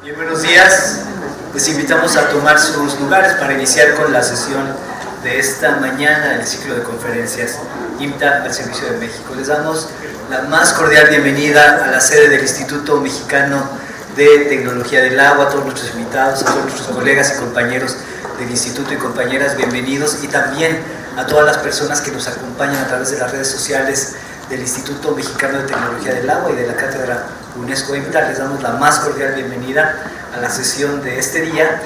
Bien, buenos días. Les invitamos a tomar sus lugares para iniciar con la sesión de esta mañana del ciclo de conferencias IMTA al Servicio de México. Les damos la más cordial bienvenida a la sede del Instituto Mexicano de Tecnología del Agua, a todos nuestros invitados, a todos nuestros colegas y compañeros del instituto y compañeras, bienvenidos, y también a todas las personas que nos acompañan a través de las redes sociales del Instituto Mexicano de Tecnología del Agua y de la Cátedra UNESCO IMTA. Les damos la más cordial bienvenida a la sesión de este día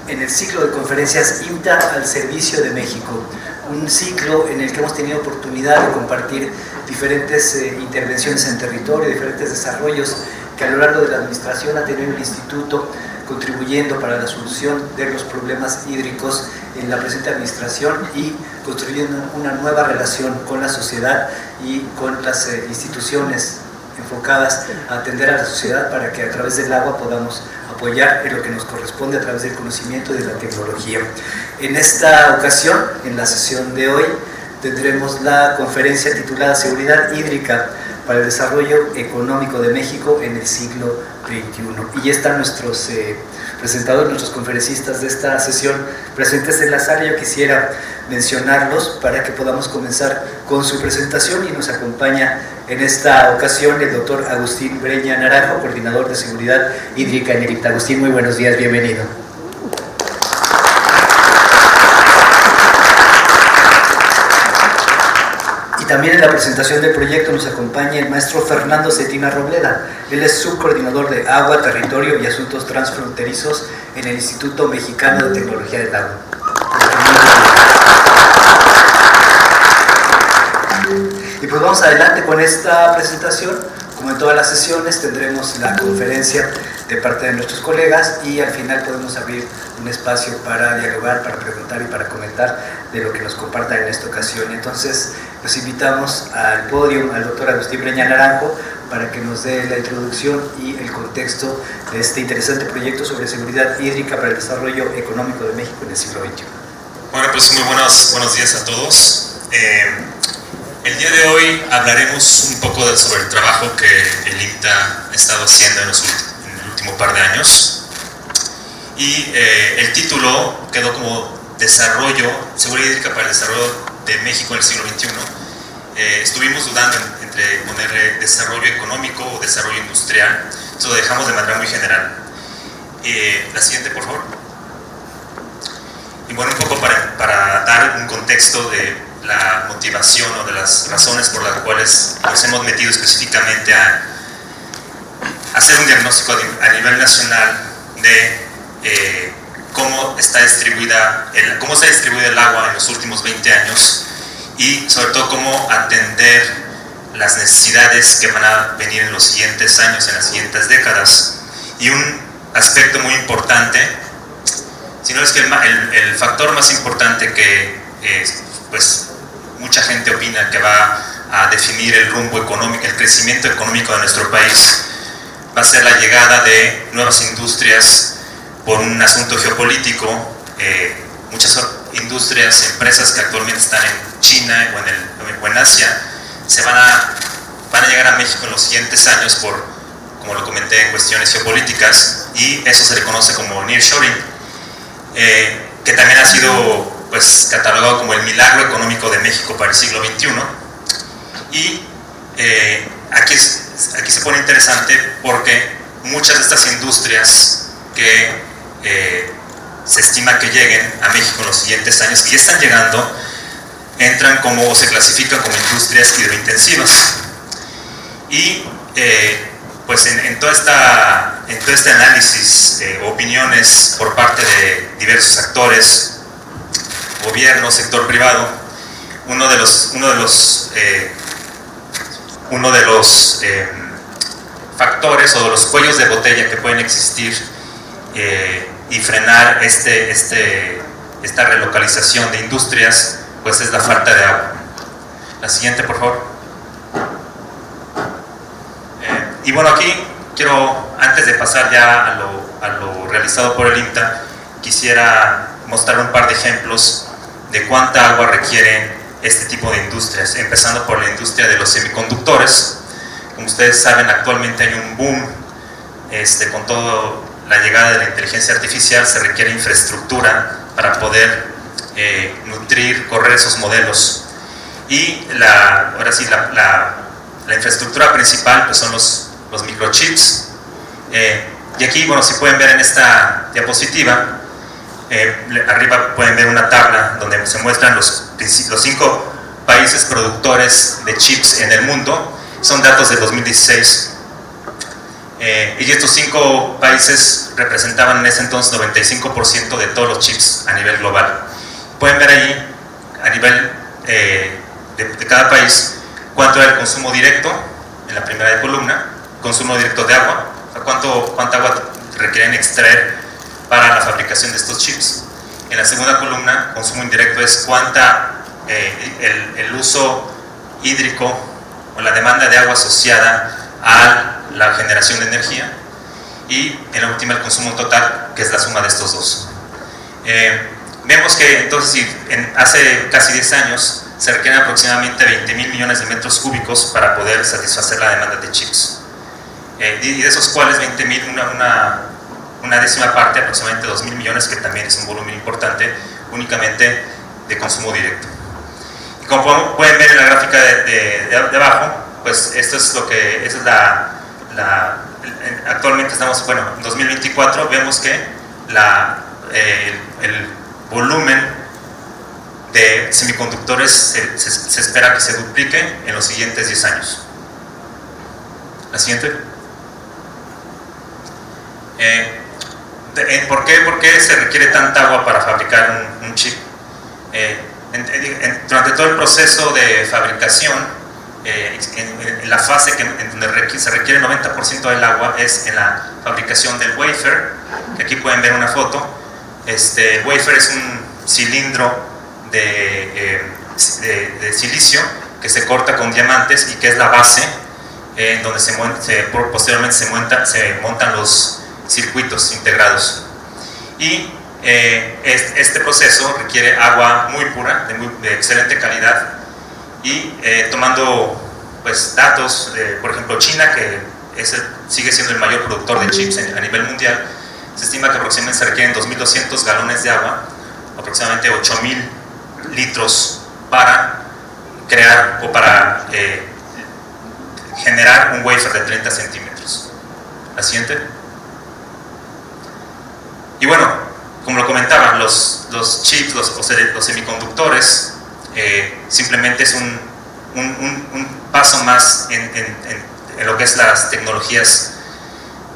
en el ciclo de conferencias IMTA al Servicio de México, un ciclo en el que hemos tenido oportunidad de compartir diferentes intervenciones en territorio, diferentes desarrollos que a lo largo de la administración ha tenido el instituto, contribuyendo para la solución de los problemas hídricos en la presente administración y construyendo una nueva relación con la sociedad y con las instituciones enfocadas a atender a la sociedad para que a través del agua podamos apoyar en lo que nos corresponde a través del conocimiento y de la tecnología. En esta ocasión, en la sesión de hoy, tendremos la conferencia titulada Seguridad Hídrica para el Desarrollo Económico de México en el siglo XXI. Y ya están nuestros presentadores, nuestros conferencistas de esta sesión presentes en la sala. Yo quisiera mencionarlos para que podamos comenzar con su presentación, y nos acompaña en esta ocasión el doctor Agustín Breña Naranjo, coordinador de Seguridad Hídrica en el IMTA. Agustín, muy buenos días, bienvenido. También en la presentación del proyecto nos acompaña el maestro Fernando Cetina Robleda. Él es subcoordinador de Agua, Territorio y Asuntos Transfronterizos en el Instituto Mexicano de Tecnología del Agua. Y pues vamos adelante con esta presentación. Como en todas las sesiones, tendremos la conferencia de parte de nuestros colegas y al final podemos abrir un espacio para dialogar, para preguntar y para comentar de lo que nos compartan en esta ocasión. Entonces, los invitamos al podio al doctor Agustín Breña Naranjo para que nos dé la introducción y el contexto de este interesante proyecto sobre seguridad hídrica para el desarrollo económico de México en el siglo XXI. Bueno, pues muy buenos días a todos. El día de hoy hablaremos un poco sobre el trabajo que el IMTA ha estado haciendo en el último par de años. Y el título quedó como Seguridad Hídrica para el Desarrollo de México en el siglo XXI. Estuvimos dudando entre ponerle desarrollo económico o desarrollo industrial. Eso lo dejamos de manera muy general. La siguiente, por favor. Y bueno, un poco para dar un contexto de la motivación o de las razones por las cuales nos hemos metido específicamente a hacer un diagnóstico a nivel nacional de cómo está distribuido el agua en los últimos 20 años y sobre todo cómo atender las necesidades que van a venir en los siguientes años, en las siguientes décadas. Y un aspecto muy importante, si no es que el factor más importante que pues mucha gente opina que va a definir el rumbo económico, el crecimiento económico de nuestro país, va a ser la llegada de nuevas industrias por un asunto geopolítico. Muchas industrias, empresas que actualmente están en China o en Asia, van a llegar a México en los siguientes años por, como lo comenté, cuestiones geopolíticas, y eso se le conoce como nearshoring, que también ha sido pues catalogado como el milagro económico de México para el siglo XXI. Y aquí se pone interesante porque muchas de estas industrias que se estima que lleguen a México en los siguientes años, que ya están llegando, entran o se clasifican como industrias hidrointensivas. Y pues en todo este análisis, opiniones por parte de diversos actores, gobierno, sector privado, uno de los factores o de los cuellos de botella que pueden existir y frenar esta relocalización de industrias, pues es la falta de agua. La siguiente, por favor. Y bueno, aquí quiero, antes de pasar ya a lo realizado por el IMTA, quisiera mostrar un par de ejemplos de cuánta agua requieren este tipo de industrias, empezando por la industria de los semiconductores. Como ustedes saben, actualmente hay un boom con toda la llegada de la inteligencia artificial se requiere infraestructura para poder nutrir, correr esos modelos. Y ahora sí, la infraestructura principal pues son los microchips. Y aquí, bueno, si pueden ver en esta diapositiva, arriba pueden ver una tabla donde se muestran los 5 países productores de chips en el mundo. Son datos del 2016. Y estos 5 países representaban en ese entonces 95% de todos los chips a nivel global. Pueden ver ahí, a nivel de cada país, cuánto era el consumo directo en la primera columna, consumo directo de agua, cuánta agua requieren extraer para la fabricación de estos chips. En la segunda columna, consumo indirecto es cuánta el uso hídrico o la demanda de agua asociada a la generación de energía, y en la última el consumo total, que es la suma de estos dos. Vemos que entonces hace casi 10 años se requieren aproximadamente 20.000 millones de metros cúbicos para poder satisfacer la demanda de chips, y de esos cuales 20.000, una décima parte, aproximadamente 2.000 millones, que también es un volumen importante, únicamente de consumo directo. Y como pueden ver en la gráfica de abajo, pues esto es lo que esa es actualmente estamos, bueno, en 2024 vemos que el volumen de semiconductores se espera que se duplique en los siguientes 10 años. La siguiente. ¿Por qué se requiere tanta agua para fabricar un chip? Durante todo el proceso de fabricación, en la fase en donde se requiere el 90% del agua es en la fabricación del wafer, que aquí pueden ver una foto. El wafer es un cilindro de silicio que se corta con diamantes y que es la base en donde posteriormente se montan los circuitos integrados. Y este proceso requiere agua muy pura, de excelente calidad, y tomando pues datos por ejemplo China, que sigue siendo el mayor productor de chips a nivel mundial, se estima que aproximadamente se requieren 2.200 galones de agua, aproximadamente 8.000 litros para crear o para generar un wafer de 30 centímetros. La siguiente. Y bueno, como lo comentaba, los chips, los semiconductores, simplemente es un paso más en lo que es las tecnologías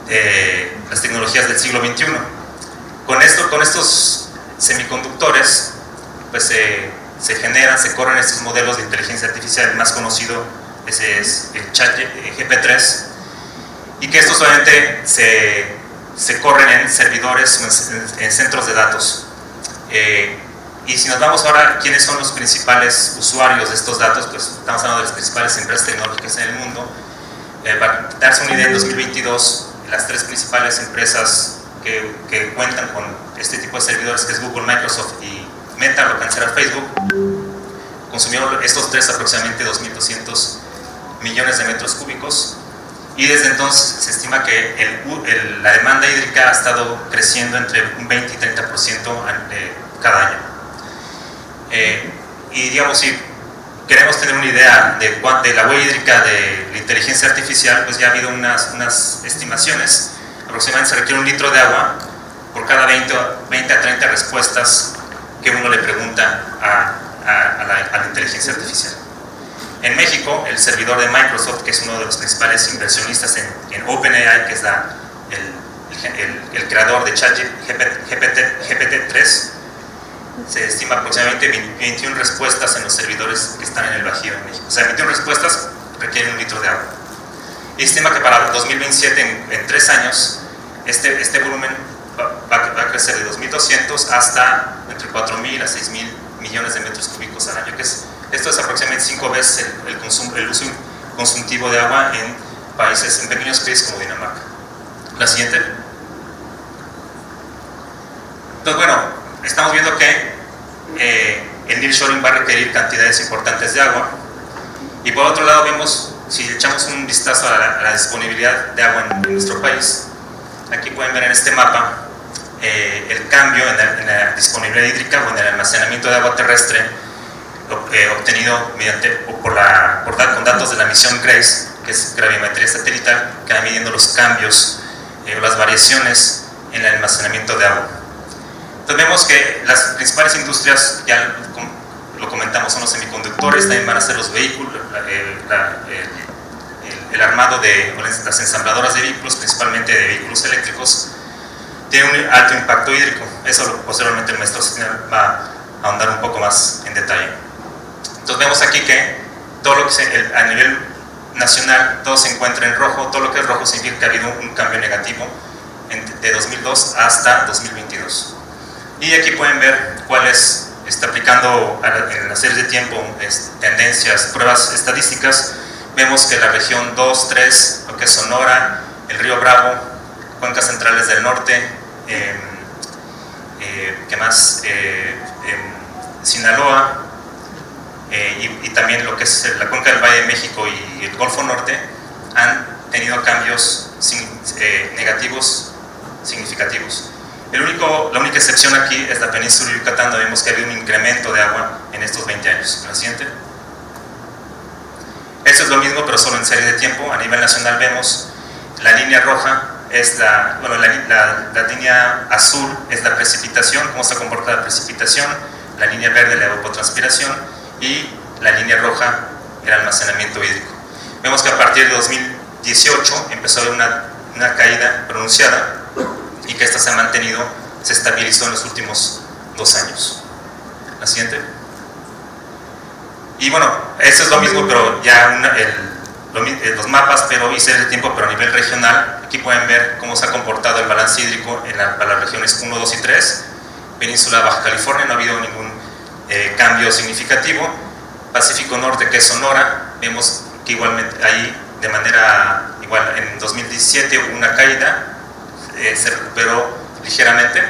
del siglo XXI. Con estos semiconductores, pues se corren estos modelos de inteligencia artificial. El más conocido es el ChatGPT-3, y que estos solamente se corren en servidores, en centros de datos. Y si nos vamos ahora a quiénes son los principales usuarios de estos datos, pues estamos hablando de las principales empresas tecnológicas en el mundo. Para darse una idea, en 2022 las 3 principales empresas que cuentan con este tipo de servidores, que es Google, Microsoft y Meta, lo que antes era Facebook, consumieron estos 3 aproximadamente 2.200 millones de metros cúbicos. Y desde entonces se estima que la demanda hídrica ha estado creciendo entre un 20 y 30% cada año. Y digamos, si queremos tener una idea de la huella hídrica de la inteligencia artificial, pues ya ha habido unas estimaciones. Aproximadamente se requiere 1 litro de agua por cada 20 a 30 respuestas que uno le pregunta a la inteligencia artificial. En México, el servidor de Microsoft, que es uno de los principales inversionistas en OpenAI, que es el creador de ChatGPT-3, se estima aproximadamente 21 respuestas en los servidores que están en el Bajío de México. O sea, 21 respuestas requieren 1 litro de agua. Y estima que para 2027, en 3 años, este volumen va a crecer de 2.200 hasta entre 4.000 a 6.000 millones de metros cúbicos al año, esto es aproximadamente 5 veces el uso consultivo de agua en pequeños países como Dinamarca. La siguiente. Entonces, bueno, estamos viendo que el nearshoring va a requerir cantidades importantes de agua, y por otro lado vemos, si echamos un vistazo a la disponibilidad de agua en nuestro país, Aquí pueden ver en este mapa el cambio en la disponibilidad hídrica o en el almacenamiento de agua terrestre obtenido con datos de la misión GRACE, que es gravimetría satelital, que va midiendo los cambios o las variaciones en el almacenamiento de agua. Entonces vemos que las principales industrias, ya lo comentamos, son los semiconductores, también van a ser los vehículos, el armado de las ensambladoras de vehículos, principalmente de vehículos eléctricos, tiene un alto impacto hídrico. Eso posteriormente el maestro va a ahondar un poco más en detalle. Entonces vemos aquí que todo lo que a nivel nacional todo se encuentra en rojo. Todo lo que es rojo significa que ha habido un cambio negativo de 2002 hasta 2022. Y aquí pueden ver cuáles está aplicando en la serie de tiempo tendencias, pruebas estadísticas. Vemos que la región 2, 3, lo que es Sonora, el río Bravo, cuencas centrales del norte, ¿qué más? Sinaloa, y también lo que es la cuenca del Valle de México y el Golfo Norte han tenido cambios negativos significativos. La única excepción aquí es la península de Yucatán, donde vemos que ha habido un incremento de agua en estos 20 años. ¿La siguiente? Eso es lo mismo, pero solo en serie de tiempo. A nivel nacional vemos la línea roja es la línea azul es la precipitación, cómo se comporta la precipitación, la línea verde la evapotranspiración y la línea roja el almacenamiento hídrico. Vemos que a partir de 2018 empezó a haber una caída pronunciada y que esta se ha mantenido, se estabilizó en los últimos 2 años. La siguiente. Y bueno, eso es lo mismo, pero ya los mapas, pero y series de tiempo, pero a nivel regional. Aquí pueden ver cómo se ha comportado el balance hídrico para las regiones 1, 2 y 3. Península Baja California no ha habido ningún cambio significativo. Pacífico Norte, que es Sonora, vemos que igualmente ahí de manera igual en 2017 hubo una caída, se recuperó ligeramente.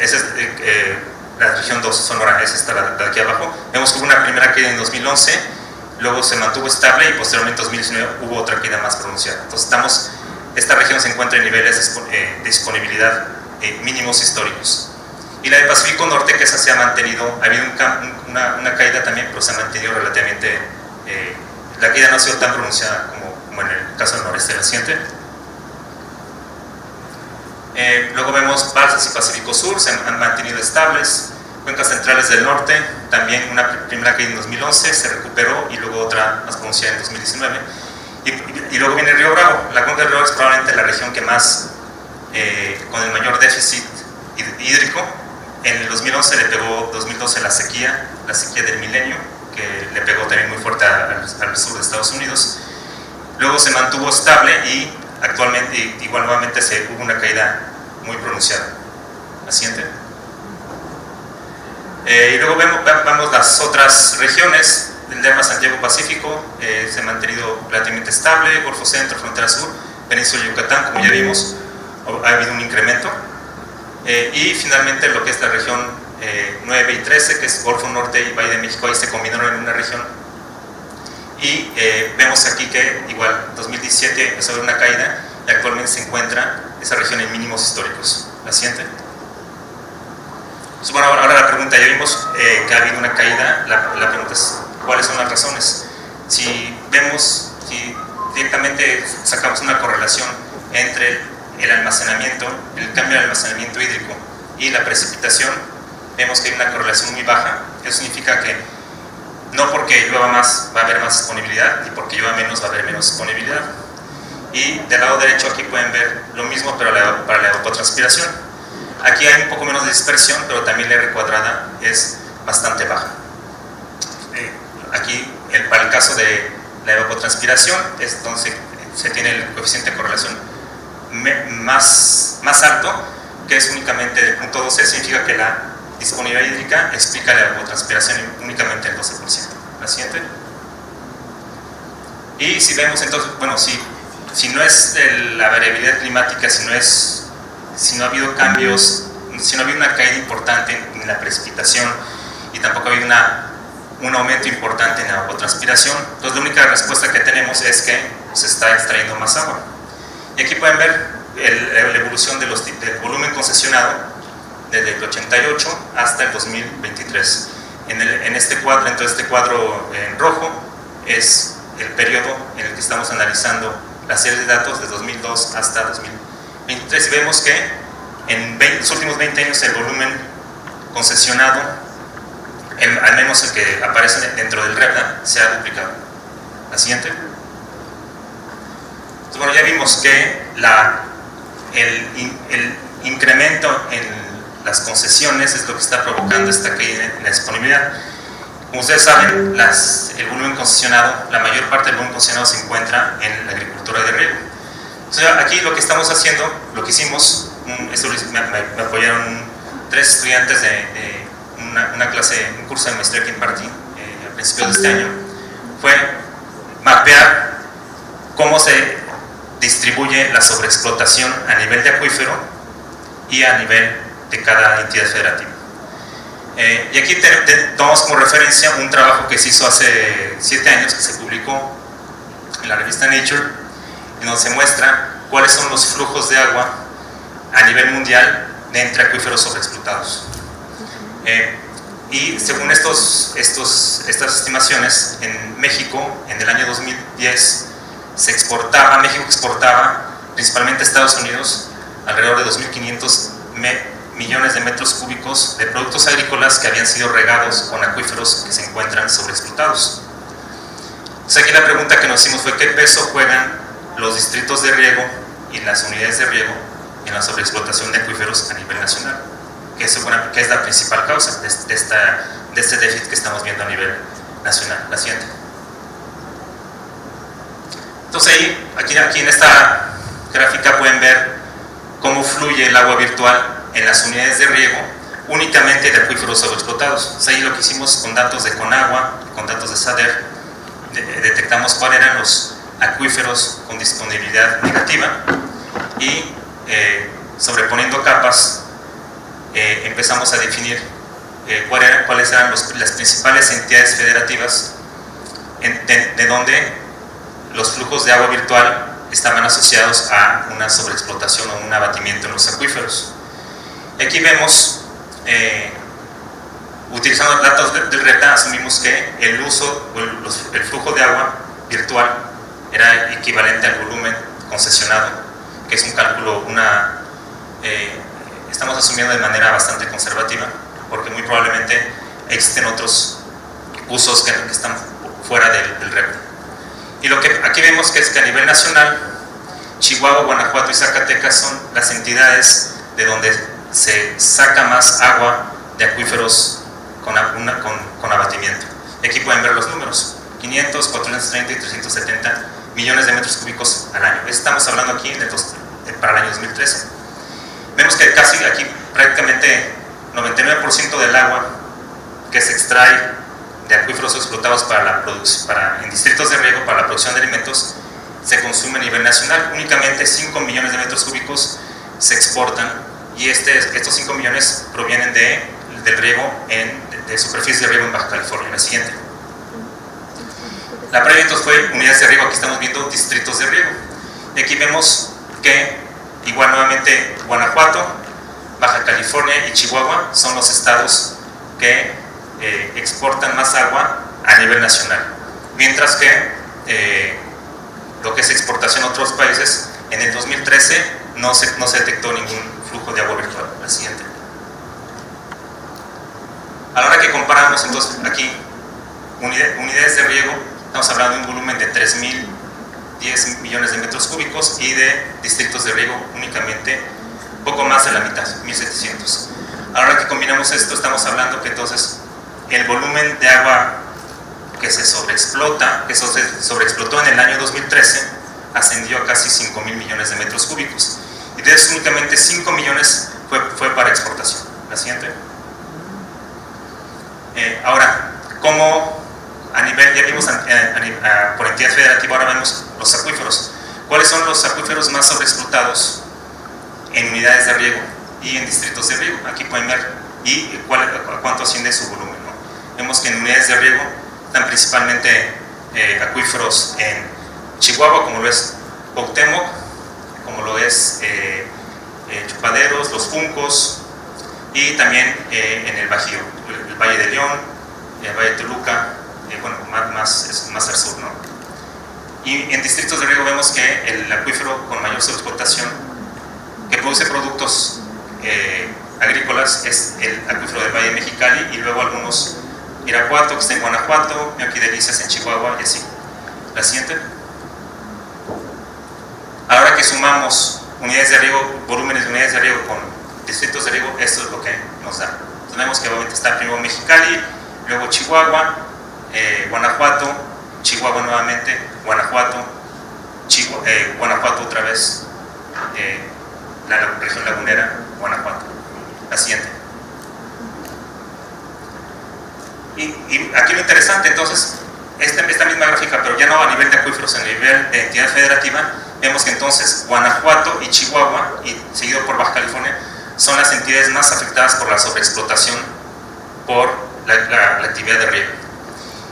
Esa es la región 2, Sonora, es esta de aquí abajo. Vemos que hubo una primera caída en 2011, luego se mantuvo estable y posteriormente en 2019 hubo otra caída más pronunciada. Entonces esta región se encuentra en niveles de disponibilidad mínimos históricos. Y la de Pacífico Norte, que esa se ha mantenido, ha habido una caída también, pero se ha mantenido relativamente, la caída no ha sido tan pronunciada como en el caso del noreste. La siguiente. Luego vemos Balsas y Pacífico Sur, se han mantenido estables. Cuencas centrales del norte, también una primera caída en 2011, se recuperó y luego otra más pronunciada en 2019. Y luego viene el río Bravo. La cuenca del río es probablemente la región que más, con el mayor déficit hídrico. En el 2011 le pegó, 2012 la sequía del milenio, que le pegó también muy fuerte al sur de Estados Unidos. Luego se mantuvo estable y actualmente, igual nuevamente hubo una caída muy pronunciada. La siguiente. Y luego vemos las otras regiones. El Lerma Santiago Pacífico se ha mantenido relativamente estable, Golfo Centro, Frontera Sur, Península de Yucatán, como ya vimos, ha habido un incremento. Y finalmente lo que es la región 9 y 13, que es Golfo Norte y Valle de México, ahí se combinaron en una región. Y vemos aquí que igual 2017 empezó a haber una caída y actualmente se encuentra esa región en mínimos históricos. La siguiente. Bueno, ahora la pregunta, ya vimos que ha habido una caída, la pregunta es ¿cuáles son las razones? Si directamente sacamos una correlación entre el almacenamiento, el cambio del almacenamiento hídrico y la precipitación, vemos que hay una correlación muy baja. Eso significa que no porque llueva más va a haber más disponibilidad, ni porque llueva menos va a haber menos disponibilidad. Y del lado derecho aquí pueden ver lo mismo, pero para la evapotranspiración. Aquí hay un poco menos de dispersión, pero también la R cuadrada es bastante baja. Aquí, para el caso de la evapotranspiración, es donde se tiene el coeficiente de correlación más alto, que es únicamente del punto 12, significa que la disponibilidad hídrica explica la evapotranspiración únicamente el 12%. La siguiente. Y si vemos entonces, bueno, si no es la variabilidad climática, si no ha habido cambios, si no ha habido una caída importante en la precipitación y tampoco ha habido un aumento importante en la evapotranspiración, entonces la única respuesta que tenemos es que se está extrayendo más agua. Y aquí pueden ver la evolución del volumen concesionado desde el 88 hasta el 2023. Dentro de este cuadro en rojo es el periodo en el que estamos analizando la serie de datos de 2002 hasta 2023, y vemos que en los últimos 20 años el volumen concesionado, al menos el que aparece dentro del REPDA, se ha duplicado. La siguiente. Entonces, bueno, ya vimos que el incremento en las concesiones es lo que está provocando esta caída en la disponibilidad. Como ustedes saben, el volumen concesionado, la mayor parte del volumen concesionado se encuentra en la agricultura de riego. Entonces, aquí lo que estamos haciendo, lo que hicimos, me apoyaron 3 estudiantes de una clase, un curso de maestría que impartí a principios de este año, fue mapear cómo se distribuye la sobreexplotación a nivel de acuífero y a nivel de cada entidad federativa. Y aquí tomamos como referencia un trabajo que se hizo hace 7 años, que se publicó en la revista Nature, en donde se muestra cuáles son los flujos de agua a nivel mundial entre acuíferos sobreexplotados. Y según estas estimaciones, en México, en el año 2010, México exportaba principalmente a Estados Unidos alrededor de 2.500 millones de metros cúbicos de productos agrícolas que habían sido regados con acuíferos que se encuentran sobreexplotados. Entonces, aquí la pregunta que nos hicimos fue: ¿qué peso juegan los distritos de riego y las unidades de riego en la sobreexplotación de acuíferos a nivel nacional? Que es la principal causa de este déficit que estamos viendo a nivel nacional. La siguiente. Entonces, aquí en esta gráfica pueden ver cómo fluye el agua virtual en las unidades de riego únicamente de acuíferos sobreexplotados. Entonces, ahí lo que hicimos con datos de Conagua, con datos de SADER, detectamos cuáles eran los acuíferos con disponibilidad negativa, y sobreponiendo capas empezamos a definir cuáles eran las principales entidades federativas de donde los flujos de agua virtual estaban asociados a una sobreexplotación o un abatimiento en los acuíferos. Aquí vemos, utilizando datos del REPDA, asumimos que el flujo de agua virtual era equivalente al volumen concesionado, que es un cálculo, estamos asumiendo de manera bastante conservativa, porque muy probablemente existen otros usos que están fuera del REPDA. Y lo que aquí vemos es que a nivel nacional, Chihuahua, Guanajuato y Zacatecas son las entidades de donde se saca más agua de acuíferos con abatimiento. Y aquí pueden ver los números: 500, 430 y 370 millones de metros cúbicos al año. Estamos hablando aquí para el año 2013. Vemos que casi aquí prácticamente 99% del agua que se extrae de acuíferos explotados en distritos de riego para la producción de alimentos se consume a nivel nacional. Únicamente 5 millones de metros cúbicos se exportan, y estos 5 millones provienen del riego de superficies de riego en Baja California. La siguiente. La previa entonces fue unidades de riego. Aquí estamos viendo distritos de riego, y aquí vemos que igual nuevamente Guanajuato, Baja California y Chihuahua son los estados que exportan más agua a nivel nacional, mientras que lo que es exportación a otros países, en el 2013 no se detectó ningún flujo de agua virtual. La siguiente. A la hora que comparamos entonces aquí unidades de riego, estamos hablando de un volumen de 3.010 millones de metros cúbicos, y de distritos de riego únicamente poco más de la mitad, 1.700. A la hora que combinamos esto, estamos hablando que entonces el volumen de agua que se sobreexplotó en el año 2013 ascendió a casi 5.000 millones de metros cúbicos, y de eso únicamente 5 millones fue para exportación. La siguiente. Ahora, ¿cómo a nivel, ya vimos por entidad federativa, ahora vemos los acuíferos? ¿Cuáles son los acuíferos más sobreexplotados en unidades de riego y en distritos de riego? Aquí pueden ver a cuánto asciende su volumen, ¿no? Vemos que en unidades de riego están principalmente acuíferos en Chihuahua, como lo es Cuauhtémoc, como lo es Chupaderos, Los Juncos, y también en el Bajío, el Valle de León, el Valle de Toluca, bueno, más al sur, ¿no? Y en distritos de riego vemos que el acuífero con mayor sobreexplotación, que produce productos agrícolas, es el acuífero del Valle de Mexicali, y luego algunos Irapuato, que está en Guanajuato, Mioqui Delicias en Chihuahua, y así. La siguiente. Ahora que sumamos unidades de riego, volúmenes de unidades de riego con distritos de riego, esto es lo que nos da. Entonces vemos que obviamente está primero Mexicali, luego Chihuahua, Guanajuato, Chihuahua nuevamente, Guanajuato, Guanajuato otra vez, la región lagunera, Guanajuato. La siguiente. Y aquí lo interesante, entonces, esta misma gráfica, pero ya no a nivel de acuíferos, a nivel de entidad federativa, vemos que entonces Guanajuato y Chihuahua, y seguido por Baja California, son las entidades más afectadas por la sobreexplotación por la actividad de riego.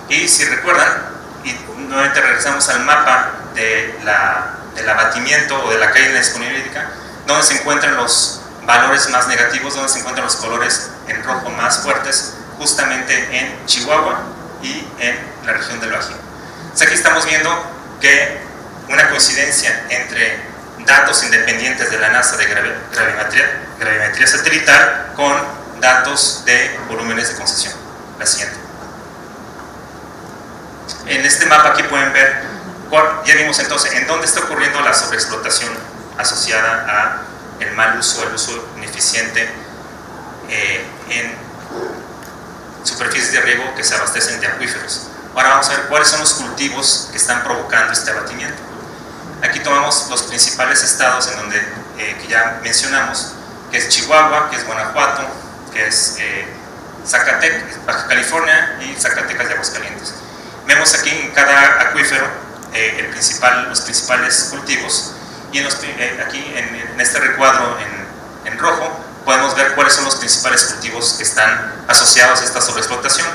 Y si recuerdan, y nuevamente regresamos al mapa del abatimiento o de la caída de la disponibilidad hídrica, donde se encuentran los valores más negativos, donde se encuentran los colores en rojo más fuertes, justamente en Chihuahua y en la región del Bajío. Entonces aquí estamos viendo que una coincidencia entre datos independientes de la NASA de gravimetría satelital con datos de volúmenes de concesión. La siguiente. En este mapa aquí pueden ver, ya vimos entonces en dónde está ocurriendo la sobreexplotación asociada a el mal uso, el uso ineficiente en superficies de riego que se abastecen de acuíferos. Ahora vamos a ver cuáles son los cultivos que están provocando este abatimiento. Aquí tomamos los principales estados en donde, que ya mencionamos, que es Chihuahua, que es Guanajuato, que es Zacatecas, Baja California y Zacatecas y Aguascalientes. Vemos aquí en cada acuífero los principales cultivos, y aquí en este recuadro en rojo podemos ver cuáles son los principales cultivos que están asociados a esta sobreexplotación.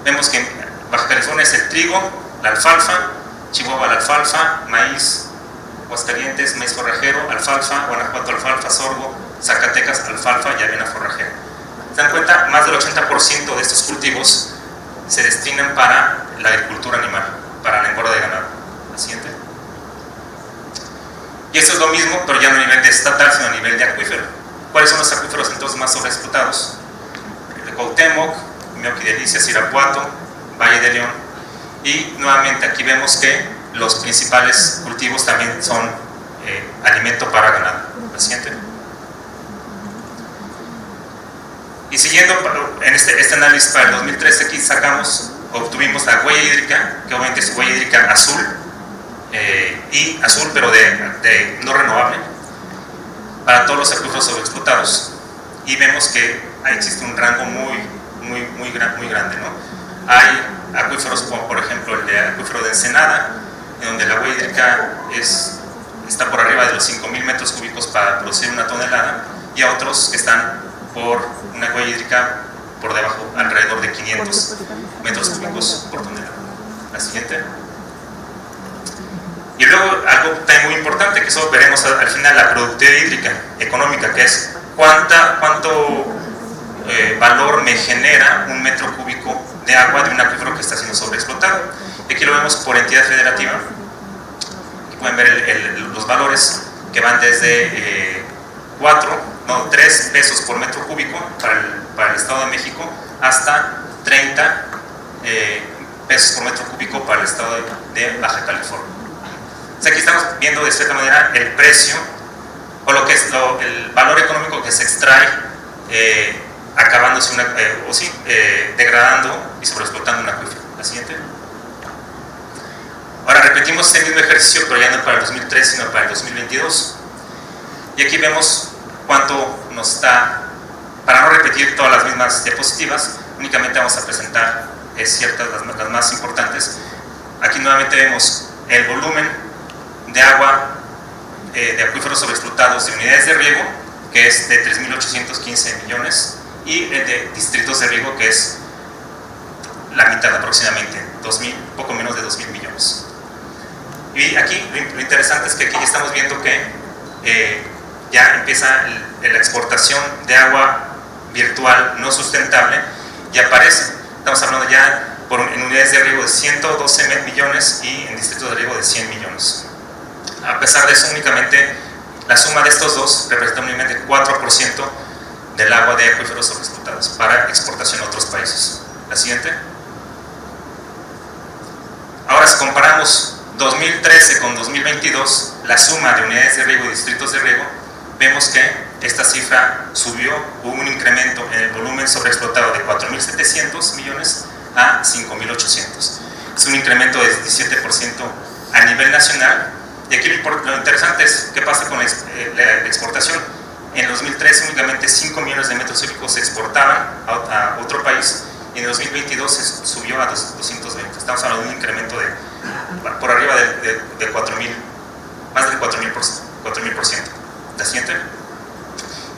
Vemos que en Baja California es el trigo, la alfalfa, Chihuahua la alfalfa, maíz, Aguascalientes maíz forrajero, alfalfa, Guanajuato alfalfa, sorgo, Zacatecas alfalfa y avena forrajera. ¿Se dan cuenta? Más del 80% de estos cultivos se destinan para la agricultura animal, para la engorda de ganado. La siguiente. Y esto es lo mismo, pero ya no a nivel de estatal, sino a nivel de acuífero. ¿Cuáles son los acuíferos entonces más sobreexplotados? El de Cuauhtémoc, Mioqui Delicias, Irapuato, Valle de León. Y nuevamente aquí vemos que los principales cultivos también son alimento para ganado. La siguiente. Y siguiendo en este análisis para el 2013, aquí obtuvimos la huella hídrica, que obviamente es huella hídrica azul, y azul pero de no renovable, para todos los acuíferos sobreexplotados. Y vemos que ahí existe un rango muy grande, ¿no? Hay acuíferos como por ejemplo el de acuífero de Ensenada, en donde la huella hídrica está por arriba de los 5.000 metros cúbicos para producir una tonelada, y a otros que están por una huella hídrica por debajo, alrededor de 500 metros cúbicos por tonelada. La siguiente. Y luego algo también muy importante, que eso veremos al final, la productividad hídrica económica, que es cuánto valor me genera un metro cúbico de agua de un acuífero que está siendo sobreexplotado. Y aquí lo vemos por entidad federativa. Aquí pueden ver los valores que van desde 3 pesos por metro cúbico para el Estado de México hasta 30 pesos por metro cúbico para el Estado de Baja California. O sea, aquí estamos viendo de cierta manera el precio o lo que es el valor económico que se extrae acabándose degradando y sobreexplotando un acuífero. La siguiente. Ahora repetimos este mismo ejercicio, pero ya no para el 2003 sino para el 2022, y aquí vemos cuánto nos está. Para no repetir todas las mismas diapositivas, únicamente vamos a presentar las más importantes. Aquí nuevamente vemos el volumen de agua de acuíferos sobreexplotados de unidades de riego, que es de 3.815 millones, y el de distritos de riego, que es la mitad aproximadamente, poco menos de 2.000 millones. Y aquí lo interesante es que aquí estamos viendo que ya empieza la exportación de agua virtual no sustentable y aparece. Estamos hablando ya en unidades de riego de 112 millones y en distritos de riego de 100 millones. A pesar de eso, únicamente la suma de estos dos representa únicamente 4% del agua de acuíferos sobreexplotados para exportación a otros países. La siguiente. Ahora, si comparamos 2013 con 2022, la suma de unidades de riego y distritos de riego, vemos que esta cifra subió, hubo un incremento en el volumen sobreexplotado de 4.700 millones a 5.800. Es un incremento de 17% a nivel nacional. Y aquí lo interesante es qué pasa con la exportación. En 2013 únicamente 5 millones de metros cúbicos se exportaban a otro país y en 2022 se subió a 220. Estamos hablando de un incremento por arriba de 4.000, más del 4.000%. La siguiente.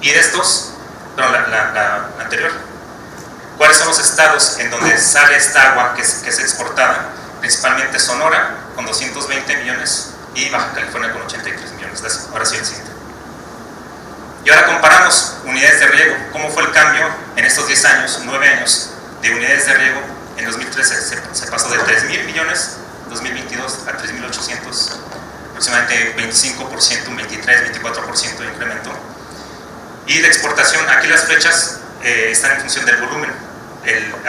Y de estos, la anterior, ¿cuáles son los estados en donde sale esta agua que es exportada? Principalmente Sonora con 220 millones y Baja California con 83 millones. Ahora sí el siguiente. Y ahora comparamos unidades de riego. ¿Cómo fue el cambio en estos 10 años, 9 años de unidades de riego? En 2013 se pasó de 3.000 millones, 2022 a 3.800, aproximadamente 25%, un 23-24% de incremento. Y de exportación, aquí las flechas están en función del volumen.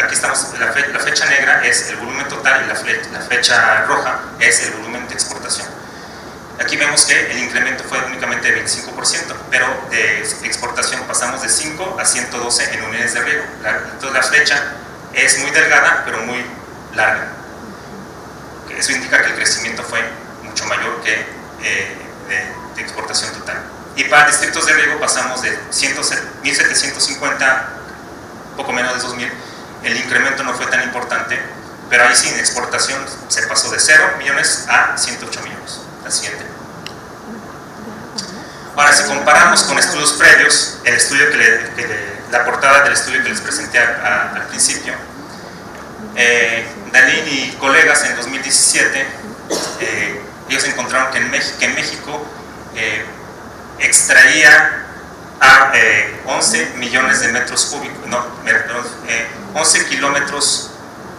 Aquí estamos, la flecha negra es el volumen total y la flecha roja es el volumen de exportación. Aquí vemos que el incremento fue únicamente de 25%, pero de exportación pasamos de 5 a 112 en unidades de riego. Entonces la flecha es muy delgada, pero muy larga. Eso indica que el crecimiento fue mucho mayor que de exportación total. Y para distritos de riego pasamos de 1.750, poco menos de 2.000. El incremento no fue tan importante, pero ahí sí, en exportación se pasó de 0 millones a 108 millones. La siguiente. Ahora, si comparamos con estudios previos, el estudio la portada del estudio que les presenté al principio, Dalín y colegas en 2017, ellos encontraron que en México extraía a 11 millones de metros cúbicos, 11 kilómetros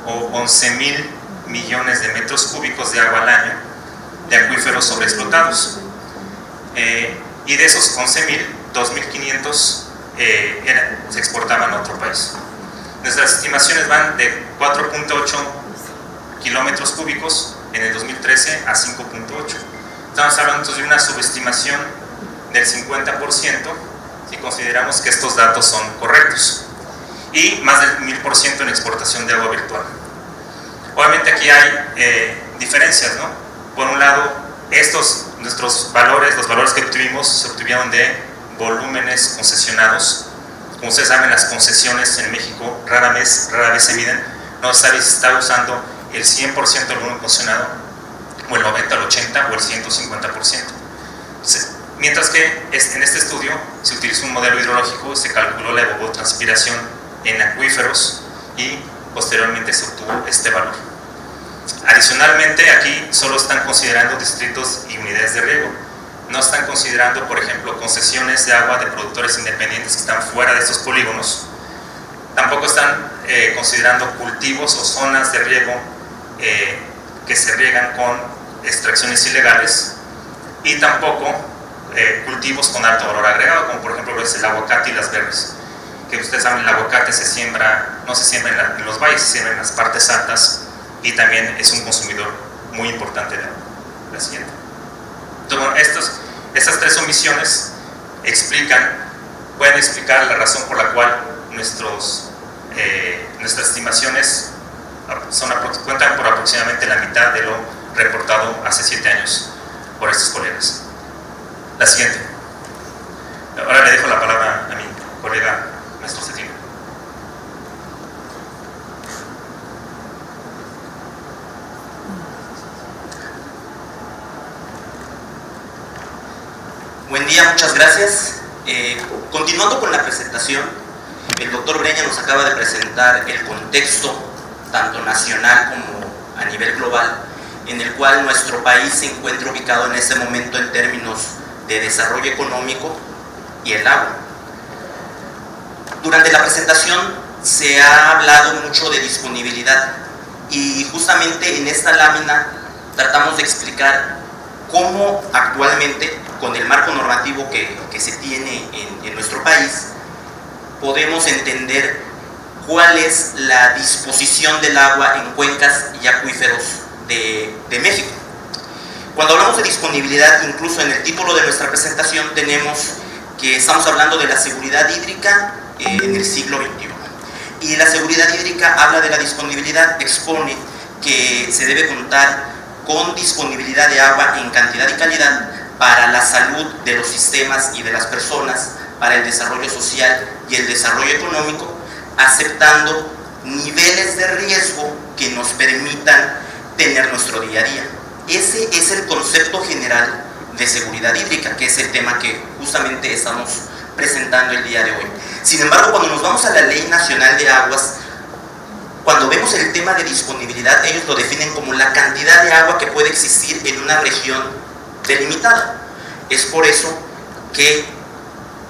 o 11.000 millones de metros cúbicos de agua al año de acuíferos sobreexplotados. Y de esos 11.000, 2.500 se exportaban a otro país. Nuestras estimaciones van de 4.8 kilómetros cúbicos en el 2013 a 5.8. Estamos hablando entonces de una subestimación del 50% si consideramos que estos datos son correctos, y más del 1.000% en exportación de agua virtual. Obviamente aquí hay diferencias, ¿no? Por un lado, nuestros valores, los valores que obtuvimos, se obtuvieron de volúmenes concesionados. Como ustedes saben, las concesiones en México rara vez se miden. No se sabe si está usando el 100% del volumen concesionado, o el 90, el 80 o el 150%. Mientras que en este estudio se utilizó un modelo hidrológico, se calculó la evapotranspiración en acuíferos y posteriormente se obtuvo este valor. Adicionalmente, aquí solo están considerando distritos y unidades de riego. No están considerando, por ejemplo, concesiones de agua de productores independientes que están fuera de estos polígonos. Tampoco están considerando cultivos o zonas de riego que se riegan con extracciones ilegales, y tampoco cultivos con alto valor agregado, como por ejemplo es el aguacate y las berries. Que ustedes saben, el aguacate no se siembra en los valles, se siembra en las partes altas, y también es un consumidor muy importante de agua. La siguiente. Entonces, bueno, estas tres omisiones pueden explicar la razón por la cual nuestras estimaciones cuentan por aproximadamente la mitad de lo reportado hace 7 años por estos colegas. La siguiente. Ahora le dejo la palabra a mi colega maestro Cetino. Buen día, muchas gracias. Continuando con la presentación, el doctor Breña nos acaba de presentar el contexto, tanto nacional como a nivel global, en el cual nuestro país se encuentra ubicado en este momento en términos de desarrollo económico y el agua. Durante la presentación se ha hablado mucho de disponibilidad y justamente en esta lámina tratamos de explicar cómo actualmente, con el marco normativo que se tiene en nuestro país, podemos entender cuál es la disposición del agua en cuencas y acuíferos de México. Cuando hablamos de disponibilidad, incluso en el título de nuestra presentación tenemos que estamos hablando de la seguridad hídrica en el siglo XXI. Y la seguridad hídrica habla de la disponibilidad, expone que se debe contar con disponibilidad de agua en cantidad y calidad para la salud de los sistemas y de las personas, para el desarrollo social y el desarrollo económico, aceptando niveles de riesgo que nos permitan tener nuestro día a día. Ese es el concepto general de seguridad hídrica, que es el tema que justamente estamos presentando el día de hoy. Sin embargo, cuando nos vamos a la Ley Nacional de Aguas, cuando vemos el tema de disponibilidad, ellos lo definen como la cantidad de agua que puede existir en una región delimitada. Es por eso que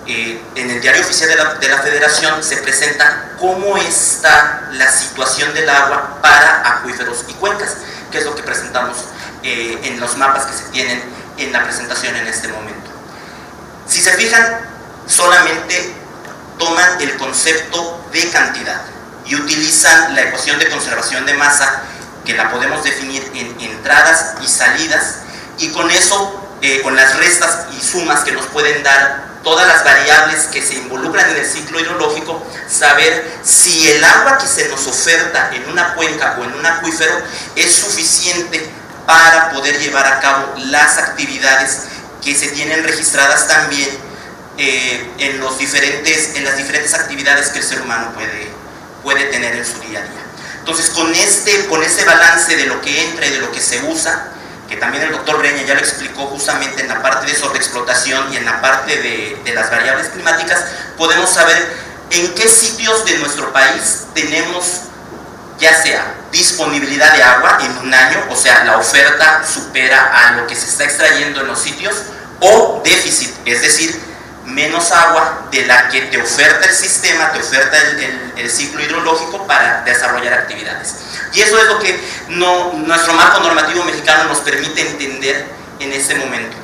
en el Diario Oficial de la Federación se presenta cómo está la situación del agua para acuíferos y cuencas, que es lo que presentamos en los mapas que se tienen en la presentación en este momento. Si se fijan, solamente toman el concepto de cantidad y utilizan la ecuación de conservación de masa, que la podemos definir en entradas y salidas, y con eso, con las restas y sumas que nos pueden dar todas las variables que se involucran en el ciclo hidrológico, saber si el agua que se nos oferta en una cuenca o en un acuífero es suficiente para poder llevar a cabo las actividades que se tienen registradas también en las diferentes actividades que el ser humano puede tener en su día a día. Entonces, con este balance de lo que entra y de lo que se usa, que también el doctor Breña ya lo explicó justamente en la parte de sobreexplotación y en la parte de las variables climáticas, podemos saber en qué sitios de nuestro país tenemos ya sea disponibilidad de agua en un año, o sea, la oferta supera a lo que se está extrayendo en los sitios, o déficit, es decir, menos agua de la que te oferta el sistema, te oferta el ciclo hidrológico para desarrollar actividades. Y eso es lo que nuestro marco normativo mexicano nos permite entender en este momento.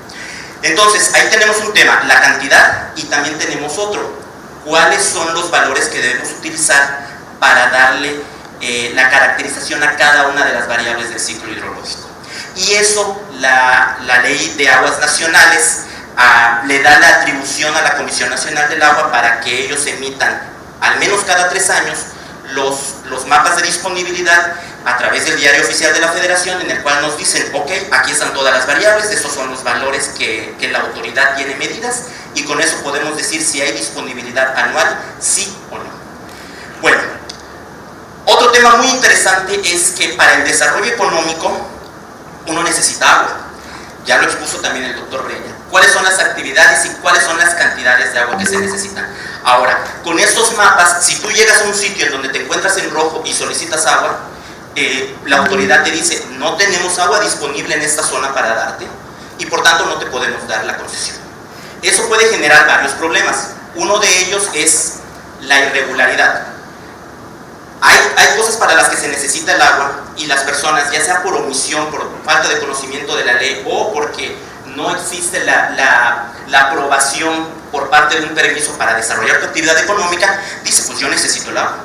Entonces, ahí tenemos un tema, la cantidad, y también tenemos otro, cuáles son los valores que debemos utilizar para darle la caracterización a cada una de las variables del ciclo hidrológico. Y eso, la Ley de Aguas Nacionales le da la atribución a la Comisión Nacional del Agua para que ellos emitan, al menos cada 3 años, los mapas de disponibilidad a través del Diario Oficial de la Federación, en el cual nos dicen, ok, aquí están todas las variables, estos son los valores que la autoridad tiene medidas, y con eso podemos decir si hay disponibilidad anual, sí o no. Bueno, otro tema muy interesante es que para el desarrollo económico uno necesita agua. Ya lo expuso también el doctor Breña. ¿Cuáles son las actividades y cuáles son las cantidades de agua que se necesitan? Ahora, con estos mapas, si tú llegas a un sitio en donde te encuentras en rojo y solicitas agua, la autoridad te dice, no tenemos agua disponible en esta zona para darte y por tanto no te podemos dar la concesión. Eso puede generar varios problemas. Uno de ellos es la irregularidad. Hay cosas para las que se necesita el agua y las personas, ya sea por omisión, por falta de conocimiento de la ley o porque no existe la aprobación por parte de un permiso para desarrollar tu actividad económica, dice, pues yo necesito el agua.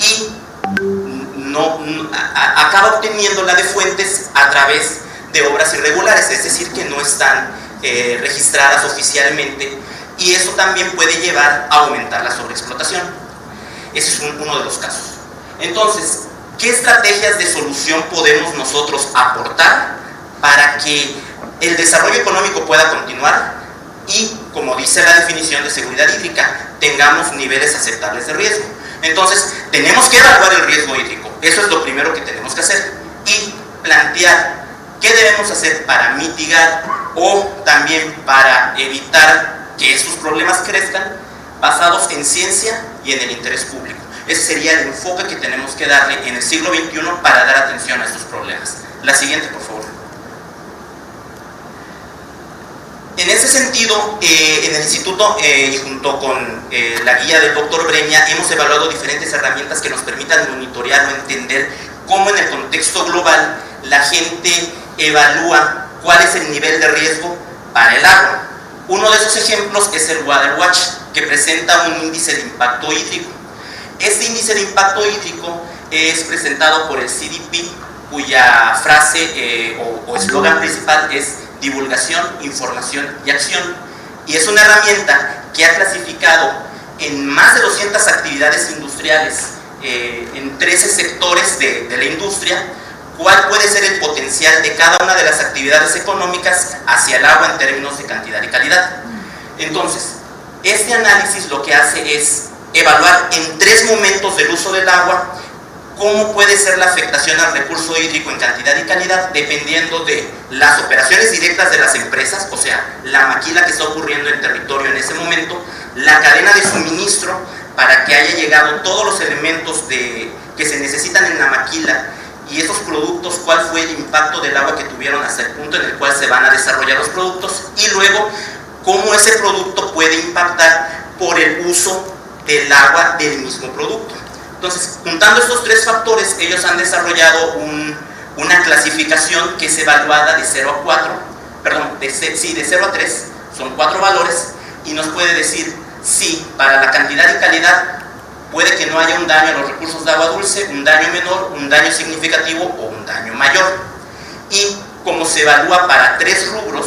Y acaba obteniéndola de fuentes a través de obras irregulares, es decir, que no están registradas oficialmente, y eso también puede llevar a aumentar la sobreexplotación. Ese es uno de los casos. Entonces, ¿qué estrategias de solución podemos nosotros aportar para que el desarrollo económico pueda continuar y, como dice la definición de seguridad hídrica, tengamos niveles aceptables de riesgo? Entonces, tenemos que evaluar el riesgo hídrico. Eso es lo primero que tenemos que hacer. Y plantear qué debemos hacer para mitigar o también para evitar que estos problemas crezcan, basados en ciencia y en el interés público. Ese sería el enfoque que tenemos que darle en el siglo XXI para dar atención a estos problemas. La siguiente, por favor. En ese sentido, en el instituto, junto con la guía del doctor Breña, hemos evaluado diferentes herramientas que nos permitan monitorear o entender cómo en el contexto global la gente evalúa cuál es el nivel de riesgo para el agua. Uno de esos ejemplos es el Water Watch, que presenta un índice de impacto hídrico. Este índice de impacto hídrico es presentado por el CDP, cuya frase o eslogan principal es divulgación, información y acción. Y es una herramienta que ha clasificado en más de 200 actividades industriales, en 13 sectores de la industria, cuál puede ser el potencial de cada una de las actividades económicas hacia el agua en términos de cantidad y calidad. Entonces, este análisis lo que hace es evaluar en 3 momentos del uso del agua cómo puede ser la afectación al recurso hídrico en cantidad y calidad, dependiendo de las operaciones directas de las empresas, o sea, la maquila que está ocurriendo en el territorio en ese momento, la cadena de suministro para que haya llegado todos los elementos que se necesitan en la maquila, y esos productos, cuál fue el impacto del agua que tuvieron hasta el punto en el cual se van a desarrollar los productos, y luego cómo ese producto puede impactar por el uso del agua del mismo producto. Entonces, juntando estos 3 factores, ellos han desarrollado una clasificación que es evaluada de 0 a 4, perdón, de 0 a 3, son 4 valores, y nos puede decir si para la cantidad y calidad puede que no haya un daño a los recursos de agua dulce, un daño menor, un daño significativo o un daño mayor. Y como se evalúa para 3 rubros,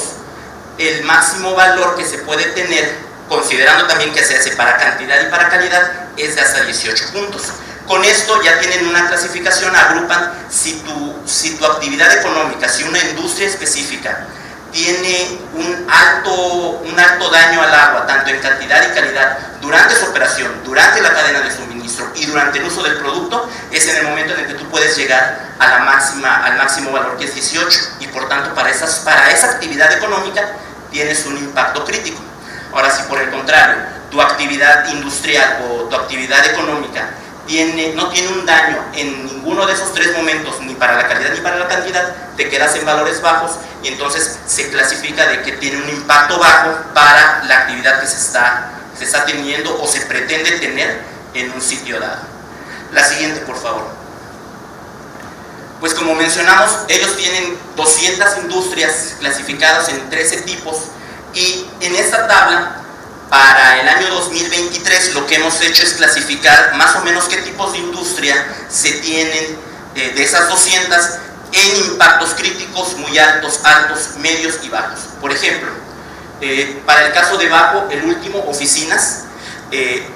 el máximo valor que se puede tener, considerando también que se hace para cantidad y para calidad, es de hasta 18 puntos. Con esto ya tienen una clasificación, agrupan si tu actividad económica, si una industria específica tiene un alto daño al agua, tanto en cantidad y calidad, durante su operación, durante la cadena de suministro y durante el uso del producto, es en el momento en el que tú puedes llegar a al máximo valor, que es 18, y por tanto para esa actividad económica tienes un impacto crítico. Ahora, si por el contrario, tu actividad industrial o tu actividad económica no tiene un daño en ninguno de esos 3 momentos, ni para la calidad ni para la cantidad, te quedas en valores bajos, y entonces se clasifica de que tiene un impacto bajo para la actividad que se está teniendo o se pretende tener en un sitio dado. La siguiente, por favor. Pues como mencionamos, ellos tienen 200 industrias clasificadas en 13 tipos, y en esta tabla, para el año 2023, lo que hemos hecho es clasificar más o menos qué tipos de industria se tienen de esas 200 en impactos críticos, muy altos, altos, medios y bajos. Por ejemplo, para el caso de bajo, el último, oficinas,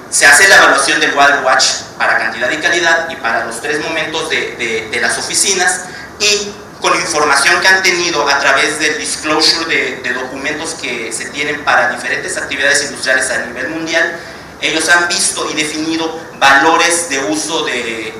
se hace la evaluación del Water Watch para cantidad y calidad y para los 3 momentos de las oficinas, y con información que han tenido a través del disclosure de documentos que se tienen para diferentes actividades industriales a nivel mundial, ellos han visto y definido valores de uso de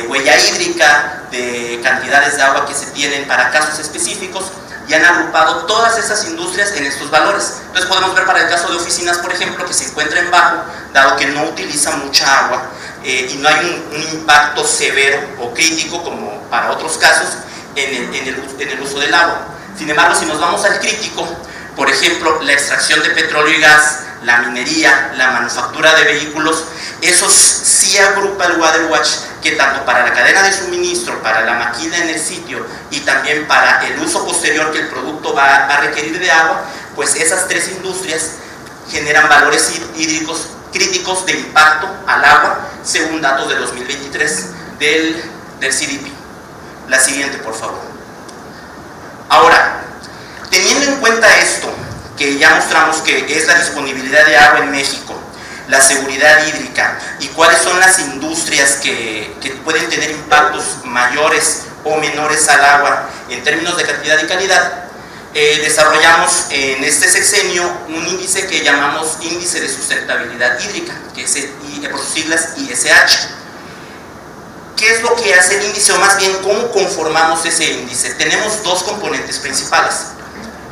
huella hídrica, de cantidades de agua que se tienen para casos específicos, y han agrupado todas esas industrias en estos valores. Entonces podemos ver para el caso de oficinas, por ejemplo, que se encuentra en bajo, dado que no utiliza mucha agua y no hay un impacto severo o crítico como para otros casos en el uso del agua. Sin embargo, si nos vamos al crítico, por ejemplo, la extracción de petróleo y gas, la minería, la manufactura de vehículos, esos sí agrupa el Water Watch, que tanto para la cadena de suministro, para la maquila en el sitio y también para el uso posterior que el producto va a requerir de agua, pues esas 3 industrias generan valores hídricos críticos de impacto al agua, según datos de 2023 del CDP. La siguiente, por favor. Ahora, teniendo en cuenta esto, que ya mostramos que es la disponibilidad de agua en México, la seguridad hídrica y cuáles son las industrias que pueden tener impactos mayores o menores al agua en términos de cantidad y calidad, desarrollamos en este sexenio un índice que llamamos Índice de Sustentabilidad Hídrica, que es por sus siglas ISH. ¿Qué es lo que hace el índice, o más bien cómo conformamos ese índice? Tenemos 2 componentes principales: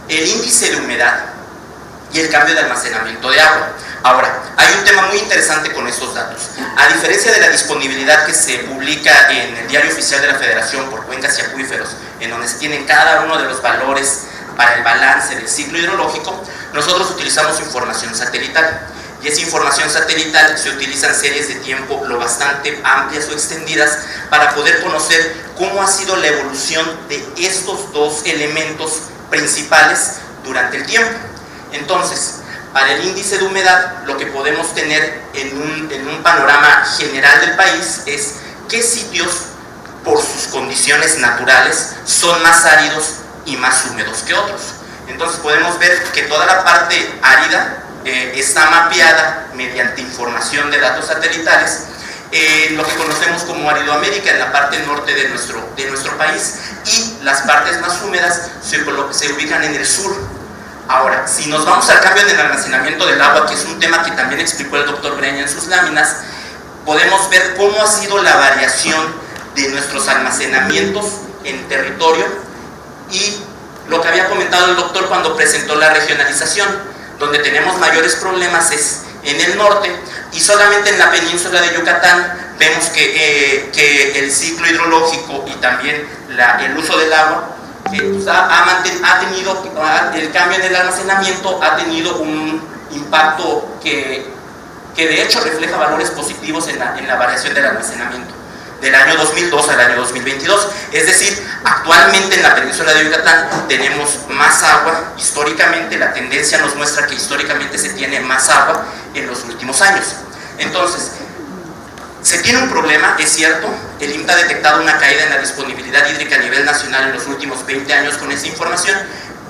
el índice de humedad y el cambio de almacenamiento de agua. Ahora, hay un tema muy interesante con estos datos. A diferencia de la disponibilidad que se publica en el Diario Oficial de la Federación por cuencas y acuíferos, en donde se tienen cada uno de los valores para el balance del ciclo hidrológico, nosotros utilizamos información satelital. Y esa información satelital se utiliza en series de tiempo lo bastante amplias o extendidas para poder conocer cómo ha sido la evolución de estos dos elementos principales durante el tiempo. Entonces, para el índice de humedad, lo que podemos tener en un panorama general del país es qué sitios, por sus condiciones naturales, son más áridos y más húmedos que otros. Entonces podemos ver que toda la parte árida está mapeada mediante información de datos satelitales, lo que conocemos como Aridoamérica, en la parte norte de nuestro país, y las partes más húmedas se ubican en el sur. Ahora, si nos vamos al cambio en el almacenamiento del agua, que es un tema que también explicó el doctor Breña en sus láminas, podemos ver cómo ha sido la variación de nuestros almacenamientos en territorio y lo que había comentado el doctor cuando presentó la regionalización. Donde tenemos mayores problemas es en el norte, y solamente en la península de Yucatán vemos que el ciclo hidrológico y también el uso del agua ha tenido, el cambio en el almacenamiento ha tenido un impacto que de hecho refleja valores positivos en la variación del almacenamiento del año 2002 al año 2022. Es decir, actualmente en la península de Yucatán tenemos más agua. Históricamente, la tendencia nos muestra que históricamente se tiene más agua en los últimos años. Entonces, se tiene un problema, es cierto. El INTA ha detectado una caída en la disponibilidad hídrica a nivel nacional en los últimos 20 años con esa información,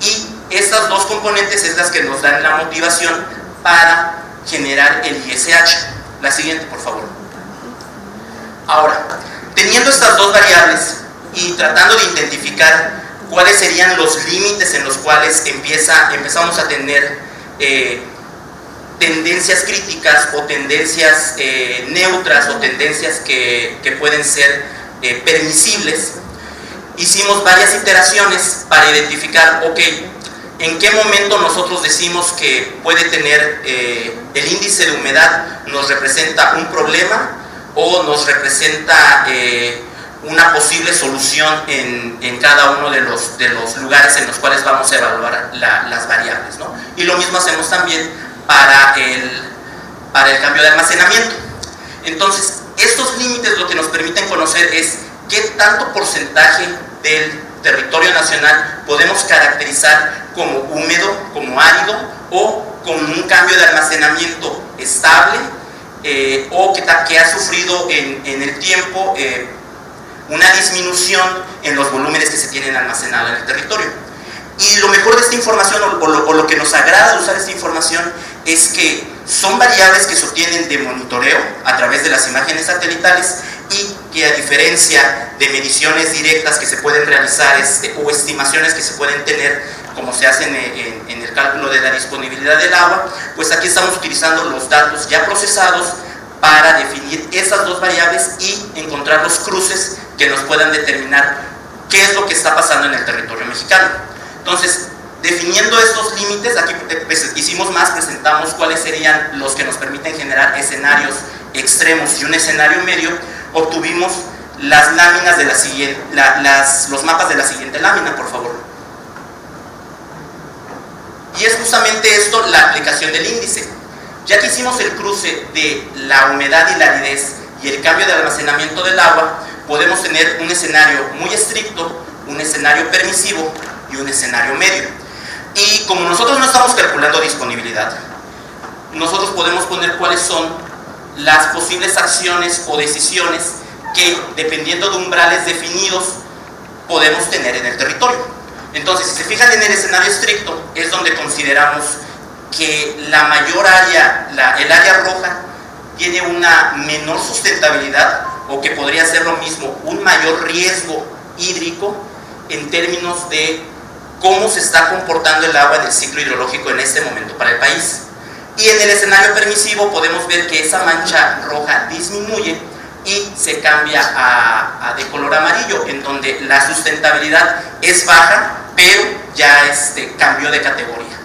y estas dos componentes es las que nos dan la motivación para generar el ISH. La siguiente, por favor. Ahora, teniendo estas dos variables y tratando de identificar cuáles serían los límites en los cuales empezamos a tener tendencias críticas o tendencias neutras o tendencias que pueden ser permisibles, hicimos varias iteraciones para identificar, ok, en qué momento nosotros decimos que puede tener el índice de humedad nos representa un problema o nos representa una posible solución en cada uno de los lugares en los cuales vamos a evaluar las variables, ¿no? Y lo mismo hacemos también para el cambio de almacenamiento. Entonces, estos límites lo que nos permiten conocer es qué tanto porcentaje del territorio nacional podemos caracterizar como húmedo, como árido, o con un cambio de almacenamiento estable, o que ha sufrido en el tiempo una disminución en los volúmenes que se tienen almacenados en el territorio. Y lo mejor de esta información, o lo que nos agrada de usar esta información, es que son variables que se obtienen de monitoreo a través de las imágenes satelitales, y que a diferencia de mediciones directas que se pueden realizar o estimaciones que se pueden tener como se hacen en el cálculo de la disponibilidad del agua, pues aquí estamos utilizando los datos ya procesados para definir esas dos variables y encontrar los cruces que nos puedan determinar qué es lo que está pasando en el territorio mexicano. Entonces, definiendo estos límites, aquí pues, presentamos cuáles serían los que nos permiten generar escenarios extremos y un escenario medio. Obtuvimos las láminas de los mapas de la siguiente lámina, por favor. Y es justamente esto la aplicación del índice. Ya que hicimos el cruce de la humedad y la aridez y el cambio de almacenamiento del agua, podemos tener un escenario muy estricto, un escenario permisivo y un escenario medio. Y como nosotros no estamos calculando disponibilidad, nosotros podemos poner cuáles son las posibles acciones o decisiones que, dependiendo de umbrales definidos, podemos tener en el territorio. Entonces, si se fijan en el escenario estricto, es donde consideramos que la mayor área, el área roja, tiene una menor sustentabilidad, o que podría ser lo mismo, un mayor riesgo hídrico en términos de cómo se está comportando el agua en el ciclo hidrológico en este momento para el país. Y en el escenario permisivo podemos ver que esa mancha roja disminuye y se cambia a de color amarillo, en donde la sustentabilidad es baja, pero ya cambió de categoría.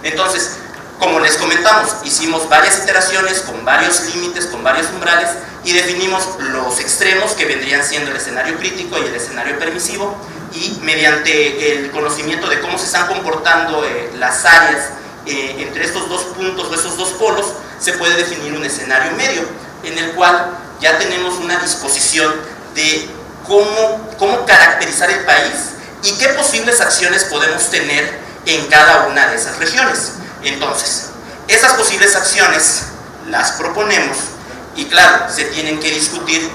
Entonces, como les comentamos, hicimos varias iteraciones con varios límites, con varios umbrales, y definimos los extremos, que vendrían siendo el escenario crítico y el escenario permisivo, y mediante el conocimiento de cómo se están comportando las áreas entre estos dos puntos o esos dos polos, se puede definir un escenario medio, en el cual ya tenemos una disposición de cómo caracterizar el país y qué posibles acciones podemos tener en cada una de esas regiones. Entonces, esas posibles acciones las proponemos y claro, se tienen que discutir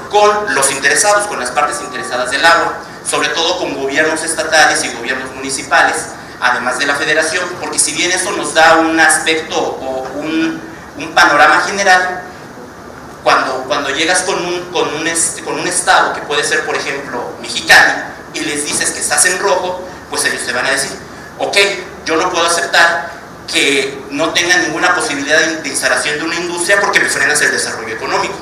con los interesados, con las partes interesadas del agua, sobre todo con gobiernos estatales y gobiernos municipales, además de la federación, porque si bien eso nos da un aspecto o un panorama general, cuando llegas con un estado que puede ser, por ejemplo, Mexicali, y les dices que estás en rojo, pues ellos te van a decir, ok, yo no puedo aceptar que no tenga ninguna posibilidad de instalación de una industria porque me frenas el desarrollo económico.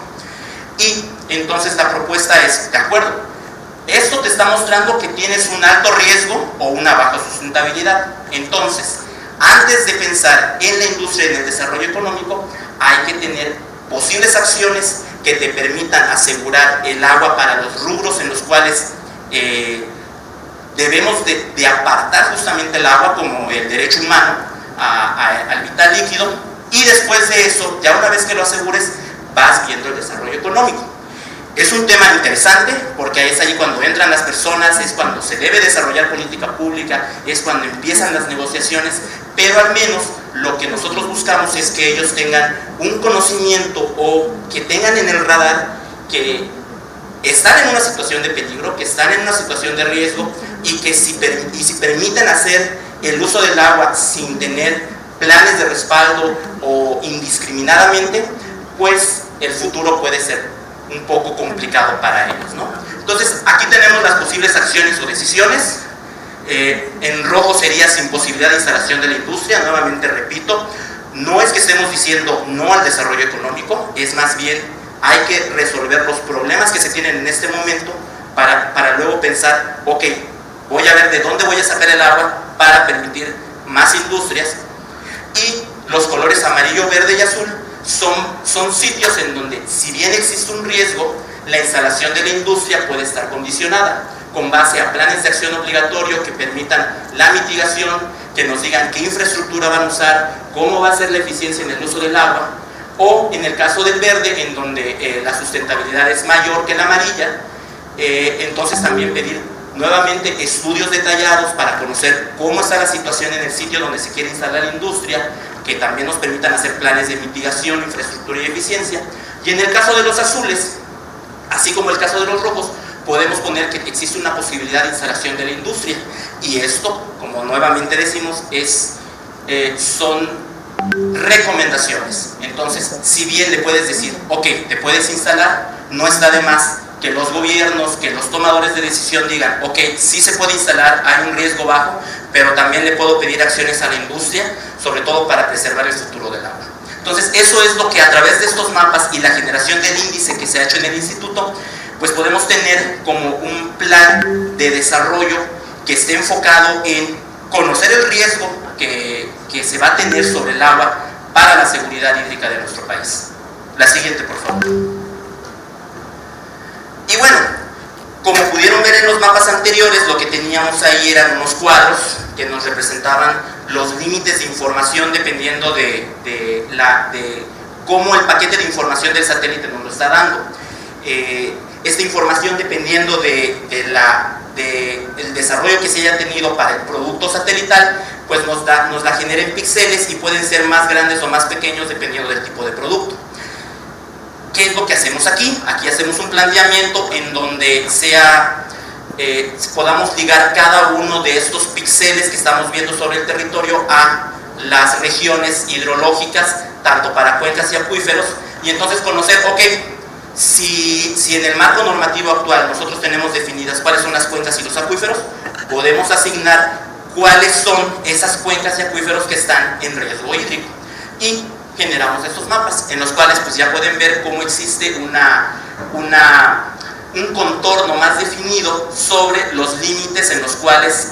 Y entonces la propuesta es, de acuerdo, esto te está mostrando que tienes un alto riesgo o una baja sustentabilidad. Entonces, antes de pensar en la industria y en el desarrollo económico, hay que tener posibles acciones que te permitan asegurar el agua para los rubros en los cuales debemos de apartar justamente el agua como el derecho humano al vital líquido, y después de eso, ya una vez que lo asegures, vas viendo el desarrollo económico. Es un tema interesante porque es ahí cuando entran las personas, es cuando se debe desarrollar política pública, es cuando empiezan las negociaciones, pero al menos lo que nosotros buscamos es que ellos tengan un conocimiento o que tengan en el radar que están en una situación de peligro, que están en una situación de riesgo y que si permiten hacer el uso del agua sin tener planes de respaldo o indiscriminadamente, pues el futuro puede ser un poco complicado para ellos, ¿no? Entonces, aquí tenemos las posibles acciones o decisiones. En rojo sería sin posibilidad de instalación de la industria. Nuevamente repito, no es que estemos diciendo no al desarrollo económico, es más bien hay que resolver los problemas que se tienen en este momento para luego pensar, ok, voy a ver de dónde voy a sacar el agua para permitir más industrias. Y los colores amarillo, verde y azul son sitios en donde, si bien existe un riesgo, la instalación de la industria puede estar condicionada con base a planes de acción obligatorio que permitan la mitigación, que nos digan qué infraestructura van a usar, cómo va a ser la eficiencia en el uso del agua, o en el caso del verde, en donde la sustentabilidad es mayor que la amarilla, entonces también pedir nuevamente estudios detallados para conocer cómo está la situación en el sitio donde se quiere instalar la industria, que también nos permitan hacer planes de mitigación, infraestructura y eficiencia. Y en el caso de los azules, así como el caso de los rojos, podemos poner que existe una posibilidad de instalación de la industria. Y esto, como nuevamente decimos, son recomendaciones. Entonces, si bien le puedes decir, ok, te puedes instalar, no está de más que los gobiernos, que los tomadores de decisión digan, ok, sí se puede instalar, hay un riesgo bajo, pero también le puedo pedir acciones a la industria, sobre todo para preservar el futuro del agua. Entonces, eso es lo que a través de estos mapas y la generación del índice que se ha hecho en el instituto, pues podemos tener como un plan de desarrollo que esté enfocado en conocer el riesgo que se va a tener sobre el agua para la seguridad hídrica de nuestro país. La siguiente, por favor. Y bueno, como pudieron ver en los mapas anteriores, lo que teníamos ahí eran unos cuadros que nos representaban los límites de información dependiendo de cómo el paquete de información del satélite nos lo está dando. Esta información, dependiendo del desarrollo que se haya tenido para el producto satelital, pues nos la genera en píxeles y pueden ser más grandes o más pequeños dependiendo del tipo de producto. ¿Qué es lo que hacemos aquí? Aquí hacemos un planteamiento en donde podamos ligar cada uno de estos píxeles que estamos viendo sobre el territorio a las regiones hidrológicas, tanto para cuencas y acuíferos, y entonces conocer, ok, si en el marco normativo actual nosotros tenemos definidas cuáles son las cuencas y los acuíferos, podemos asignar cuáles son esas cuencas y acuíferos que están en riesgo hídrico. Y generamos estos mapas, en los cuales pues ya pueden ver cómo existe un contorno más definido sobre los límites en los cuales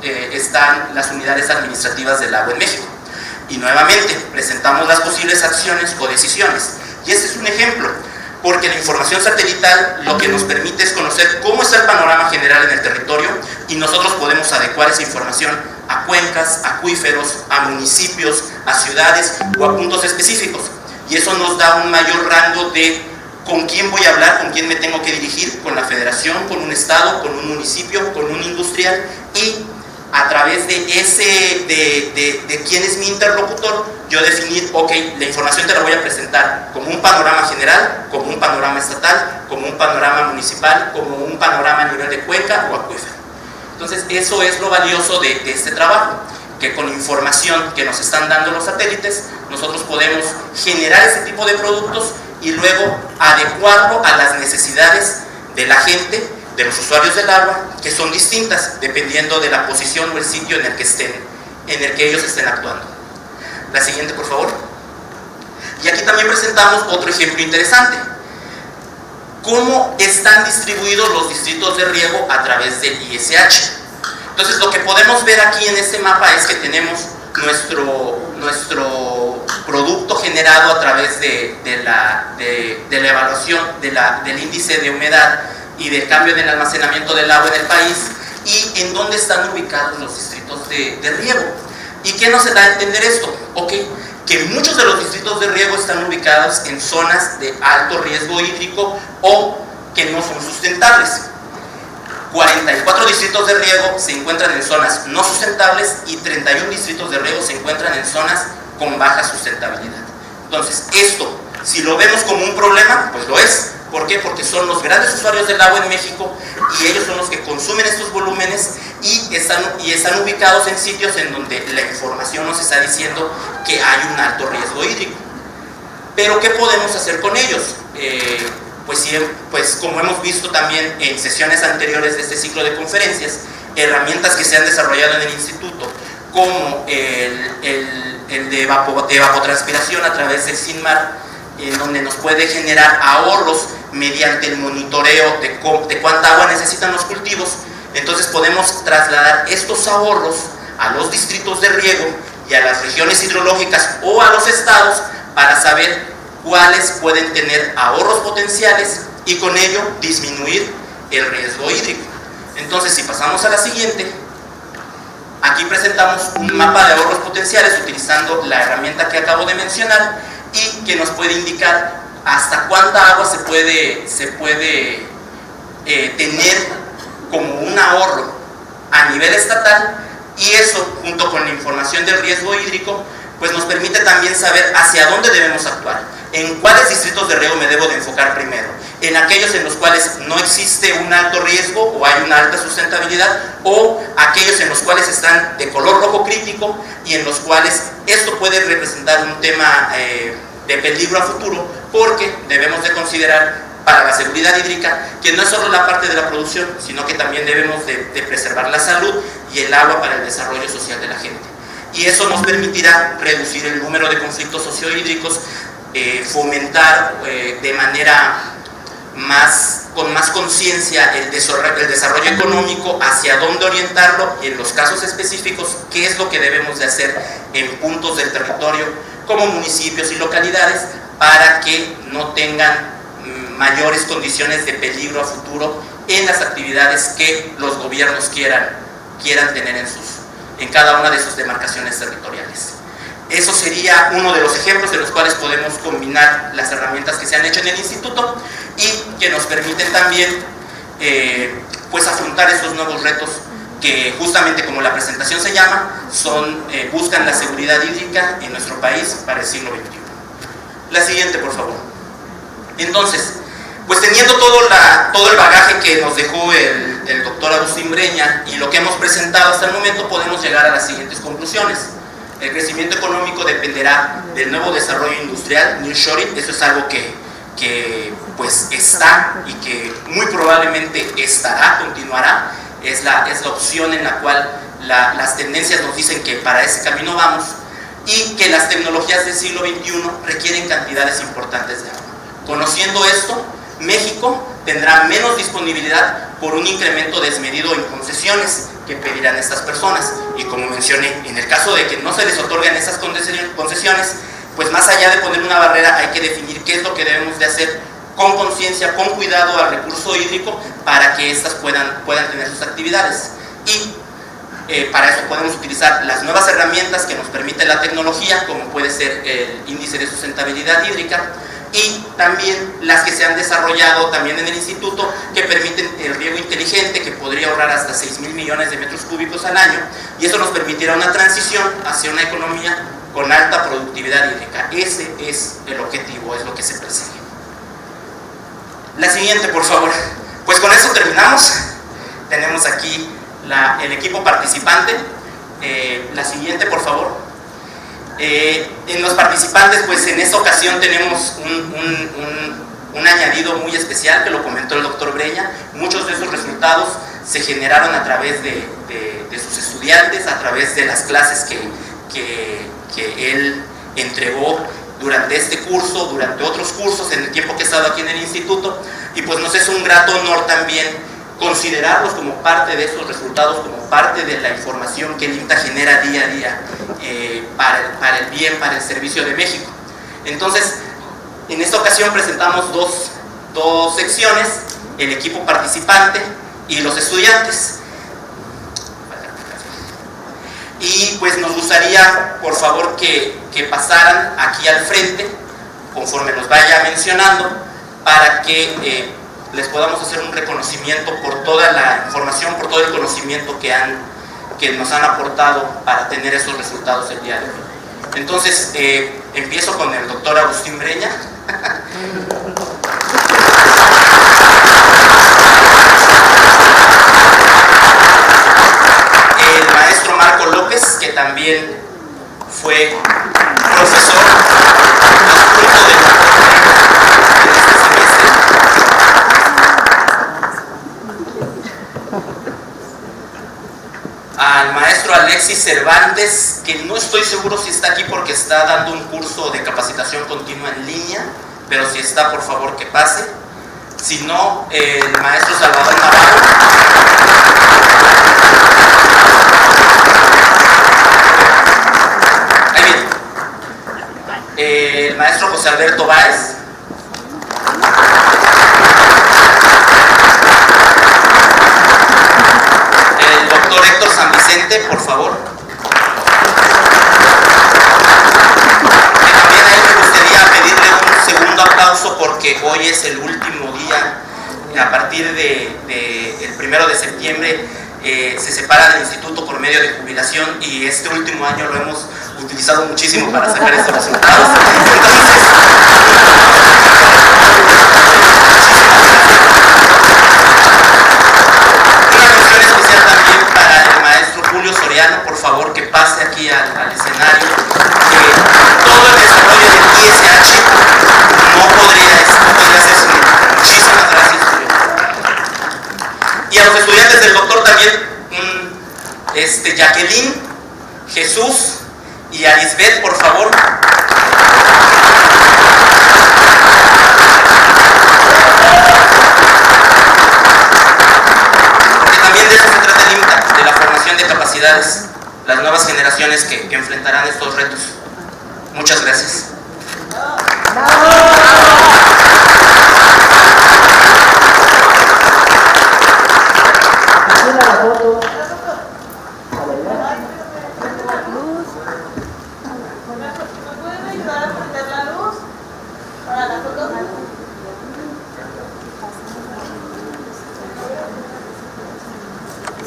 están las unidades administrativas del agua en México. Y nuevamente presentamos las posibles acciones o decisiones. Y este es un ejemplo. porque la información satelital lo que nos permite es conocer cómo está el panorama general en el territorio y nosotros podemos adecuar esa información a cuencas, a acuíferos, a municipios, a ciudades o a puntos específicos. Y eso nos da un mayor rango de con quién voy a hablar, con quién me tengo que dirigir, con la federación, con un estado, con un municipio, con un industrial, y a través de quién es mi interlocutor, yo definir, ok, la información te la voy a presentar como un panorama general, como un panorama estatal, como un panorama municipal, como un panorama a nivel de cuenca o acuífero. Entonces, eso es lo valioso de este trabajo, que con información que nos están dando los satélites, nosotros podemos generar ese tipo de productos y luego adecuarlo a las necesidades de la gente, de los usuarios del agua, que son distintas dependiendo de la posición o el sitio en el que ellos estén actuando. La siguiente, por favor. Y aquí también presentamos otro ejemplo interesante. ¿Cómo están distribuidos los distritos de riego a través del ISH? Entonces, lo que podemos ver aquí en este mapa es que tenemos nuestro producto generado a través de la evaluación del índice de humedad y del cambio del almacenamiento del agua en el país, y en dónde están ubicados los distritos de riego. ¿Y qué nos da a entender esto? Okay, que muchos de los distritos de riego están ubicados en zonas de alto riesgo hídrico o que no son sustentables. 44 distritos de riego se encuentran en zonas no sustentables y 31 distritos de riego se encuentran en zonas con baja sustentabilidad. Entonces, esto, si lo vemos como un problema, pues lo es. ¿Por qué? Porque son los grandes usuarios del agua en México y ellos son los que consumen estos volúmenes y están ubicados en sitios en donde la información nos está diciendo que hay un alto riesgo hídrico. Pero, ¿qué podemos hacer con ellos? Pues como hemos visto también en sesiones anteriores de este ciclo de conferencias, herramientas que se han desarrollado en el instituto, como el de evapotranspiración a través del SINMAR, en donde nos puede generar ahorros mediante el monitoreo de cuánta agua necesitan los cultivos. Entonces podemos trasladar estos ahorros a los distritos de riego y a las regiones hidrológicas o a los estados para saber cuáles pueden tener ahorros potenciales y con ello disminuir el riesgo hídrico. Entonces, si pasamos a la siguiente, aquí presentamos un mapa de ahorros potenciales utilizando la herramienta que acabo de mencionar y que nos puede indicar hasta cuánta agua se puede tener como un ahorro a nivel estatal, y eso, junto con la información del riesgo hídrico, pues nos permite también saber hacia dónde debemos actuar, en cuáles distritos de riego me debo de enfocar primero, en aquellos en los cuales no existe un alto riesgo o hay una alta sustentabilidad, o aquellos en los cuales están de color rojo crítico y en los cuales esto puede representar un tema de peligro a futuro, porque debemos de considerar para la seguridad hídrica que no es solo la parte de la producción, sino que también debemos de preservar la salud y el agua para el desarrollo social de la gente. Y eso nos permitirá reducir el número de conflictos sociohídricos, fomentar de manera con más conciencia el desarrollo económico, hacia dónde orientarlo y en los casos específicos qué es lo que debemos de hacer en puntos del territorio como municipios y localidades para que no tengan mayores condiciones de peligro a futuro en las actividades que los gobiernos quieran tener en cada una de sus demarcaciones territoriales. Eso sería uno de los ejemplos de los cuales podemos combinar las herramientas que se han hecho en el instituto y que nos permiten también pues afrontar esos nuevos retos que, justamente como la presentación se llama, buscan la seguridad hídrica en nuestro país para el siglo XXI. La siguiente, por favor. Entonces, pues teniendo todo el bagaje que nos dejó el doctor Agustín Breña y lo que hemos presentado hasta el momento, podemos llegar a las siguientes conclusiones. El crecimiento económico dependerá del nuevo desarrollo industrial, nearshoring. Eso es algo que pues está y que muy probablemente continuará. Es la opción en la cual las tendencias nos dicen que para ese camino vamos, y que las tecnologías del siglo XXI requieren cantidades importantes de agua. Conociendo esto, México tendrá menos disponibilidad por un incremento desmedido en concesiones que pedirán estas personas, y como mencioné, en el caso de que no se les otorguen esas concesiones, pues más allá de poner una barrera hay que definir qué es lo que debemos de hacer con conciencia, con cuidado al recurso hídrico para que éstas puedan tener sus actividades. Y para eso podemos utilizar las nuevas herramientas que nos permite la tecnología, como puede ser el índice de sustentabilidad hídrica, y también las que se han desarrollado también en el instituto, que permiten el riego inteligente, que podría ahorrar hasta 6,000 millones de metros cúbicos al año, y eso nos permitirá una transición hacia una economía con alta productividad hídrica. Ese es el objetivo, es lo que se persigue. La siguiente, por favor. Pues con eso terminamos. Tenemos aquí el equipo participante. La siguiente, por favor. En los participantes, pues en esta ocasión tenemos un añadido muy especial, que lo comentó el doctor Breña. Muchos de esos resultados se generaron a través de sus estudiantes, a través de las clases que él entregó durante este curso, durante otros cursos, en el tiempo que he estado aquí en el instituto, y pues nos es un grato honor también considerarlos como parte de esos resultados, como parte de la información que el IMTA genera día a día para el bien, para el servicio de México. Entonces, en esta ocasión presentamos dos secciones: el equipo participante y los estudiantes. Y pues nos gustaría, por favor, que pasaran aquí al frente, conforme nos vaya mencionando, para que les podamos hacer un reconocimiento por toda la información, por todo el conocimiento que nos han aportado para tener esos resultados el día de hoy. Entonces, empiezo con el doctor Agustín Breña. El maestro Marco López, que también fue profesor adjunto de este semestre. Al maestro Alexis Cervantes, que no estoy seguro si está aquí porque está dando un curso de capacitación continua en línea, pero si está, por favor que pase. Si no, el maestro Salvador Navarro. Ahí viene. El maestro José Alberto Báez. El doctor Héctor San Vicente, por favor. Que también a él me gustaría pedirle un segundo aplauso, porque hoy es el último día. A partir del 1 de septiembre se separa del instituto por medio de jubilación, y este último año lo hemos utilizado muchísimo para sacar estos resultados. Una mención especial también para el maestro Julio Soriano, por favor que pase aquí al escenario, que todo el desarrollo del ISH no podría hacerse. Muchísimas gracias, Julio. Y a los estudiantes del doctor también, Jacqueline, Jesús y Arisbeth, por favor. Porque también de eso se trata el IMTA, de la formación de capacidades, las nuevas generaciones que enfrentarán estos retos. Muchas gracias.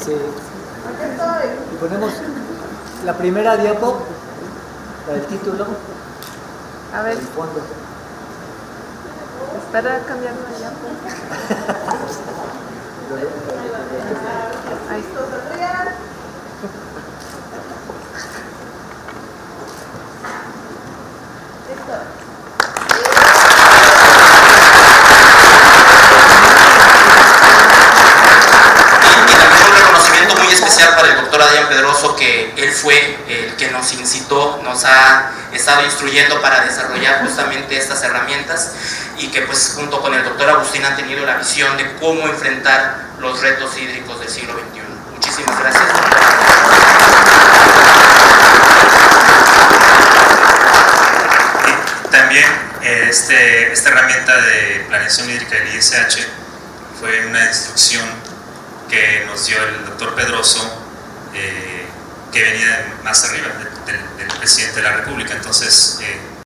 Sí. Y ponemos la primera diapo, la del título. A ver, El fondo. espera cambiarlo allá. Ahí está. Para el doctor Adrián Pedroso, que él fue el que nos incitó, nos ha estado instruyendo para desarrollar justamente estas herramientas, y que pues junto con el doctor Agustín han tenido la visión de cómo enfrentar los retos hídricos del siglo XXI. Muchísimas gracias. Y también Esta herramienta de planeación hídrica del ISH fue una instrucción que nos dio el doctor Pedroso, que venía más arriba del presidente de la República. Entonces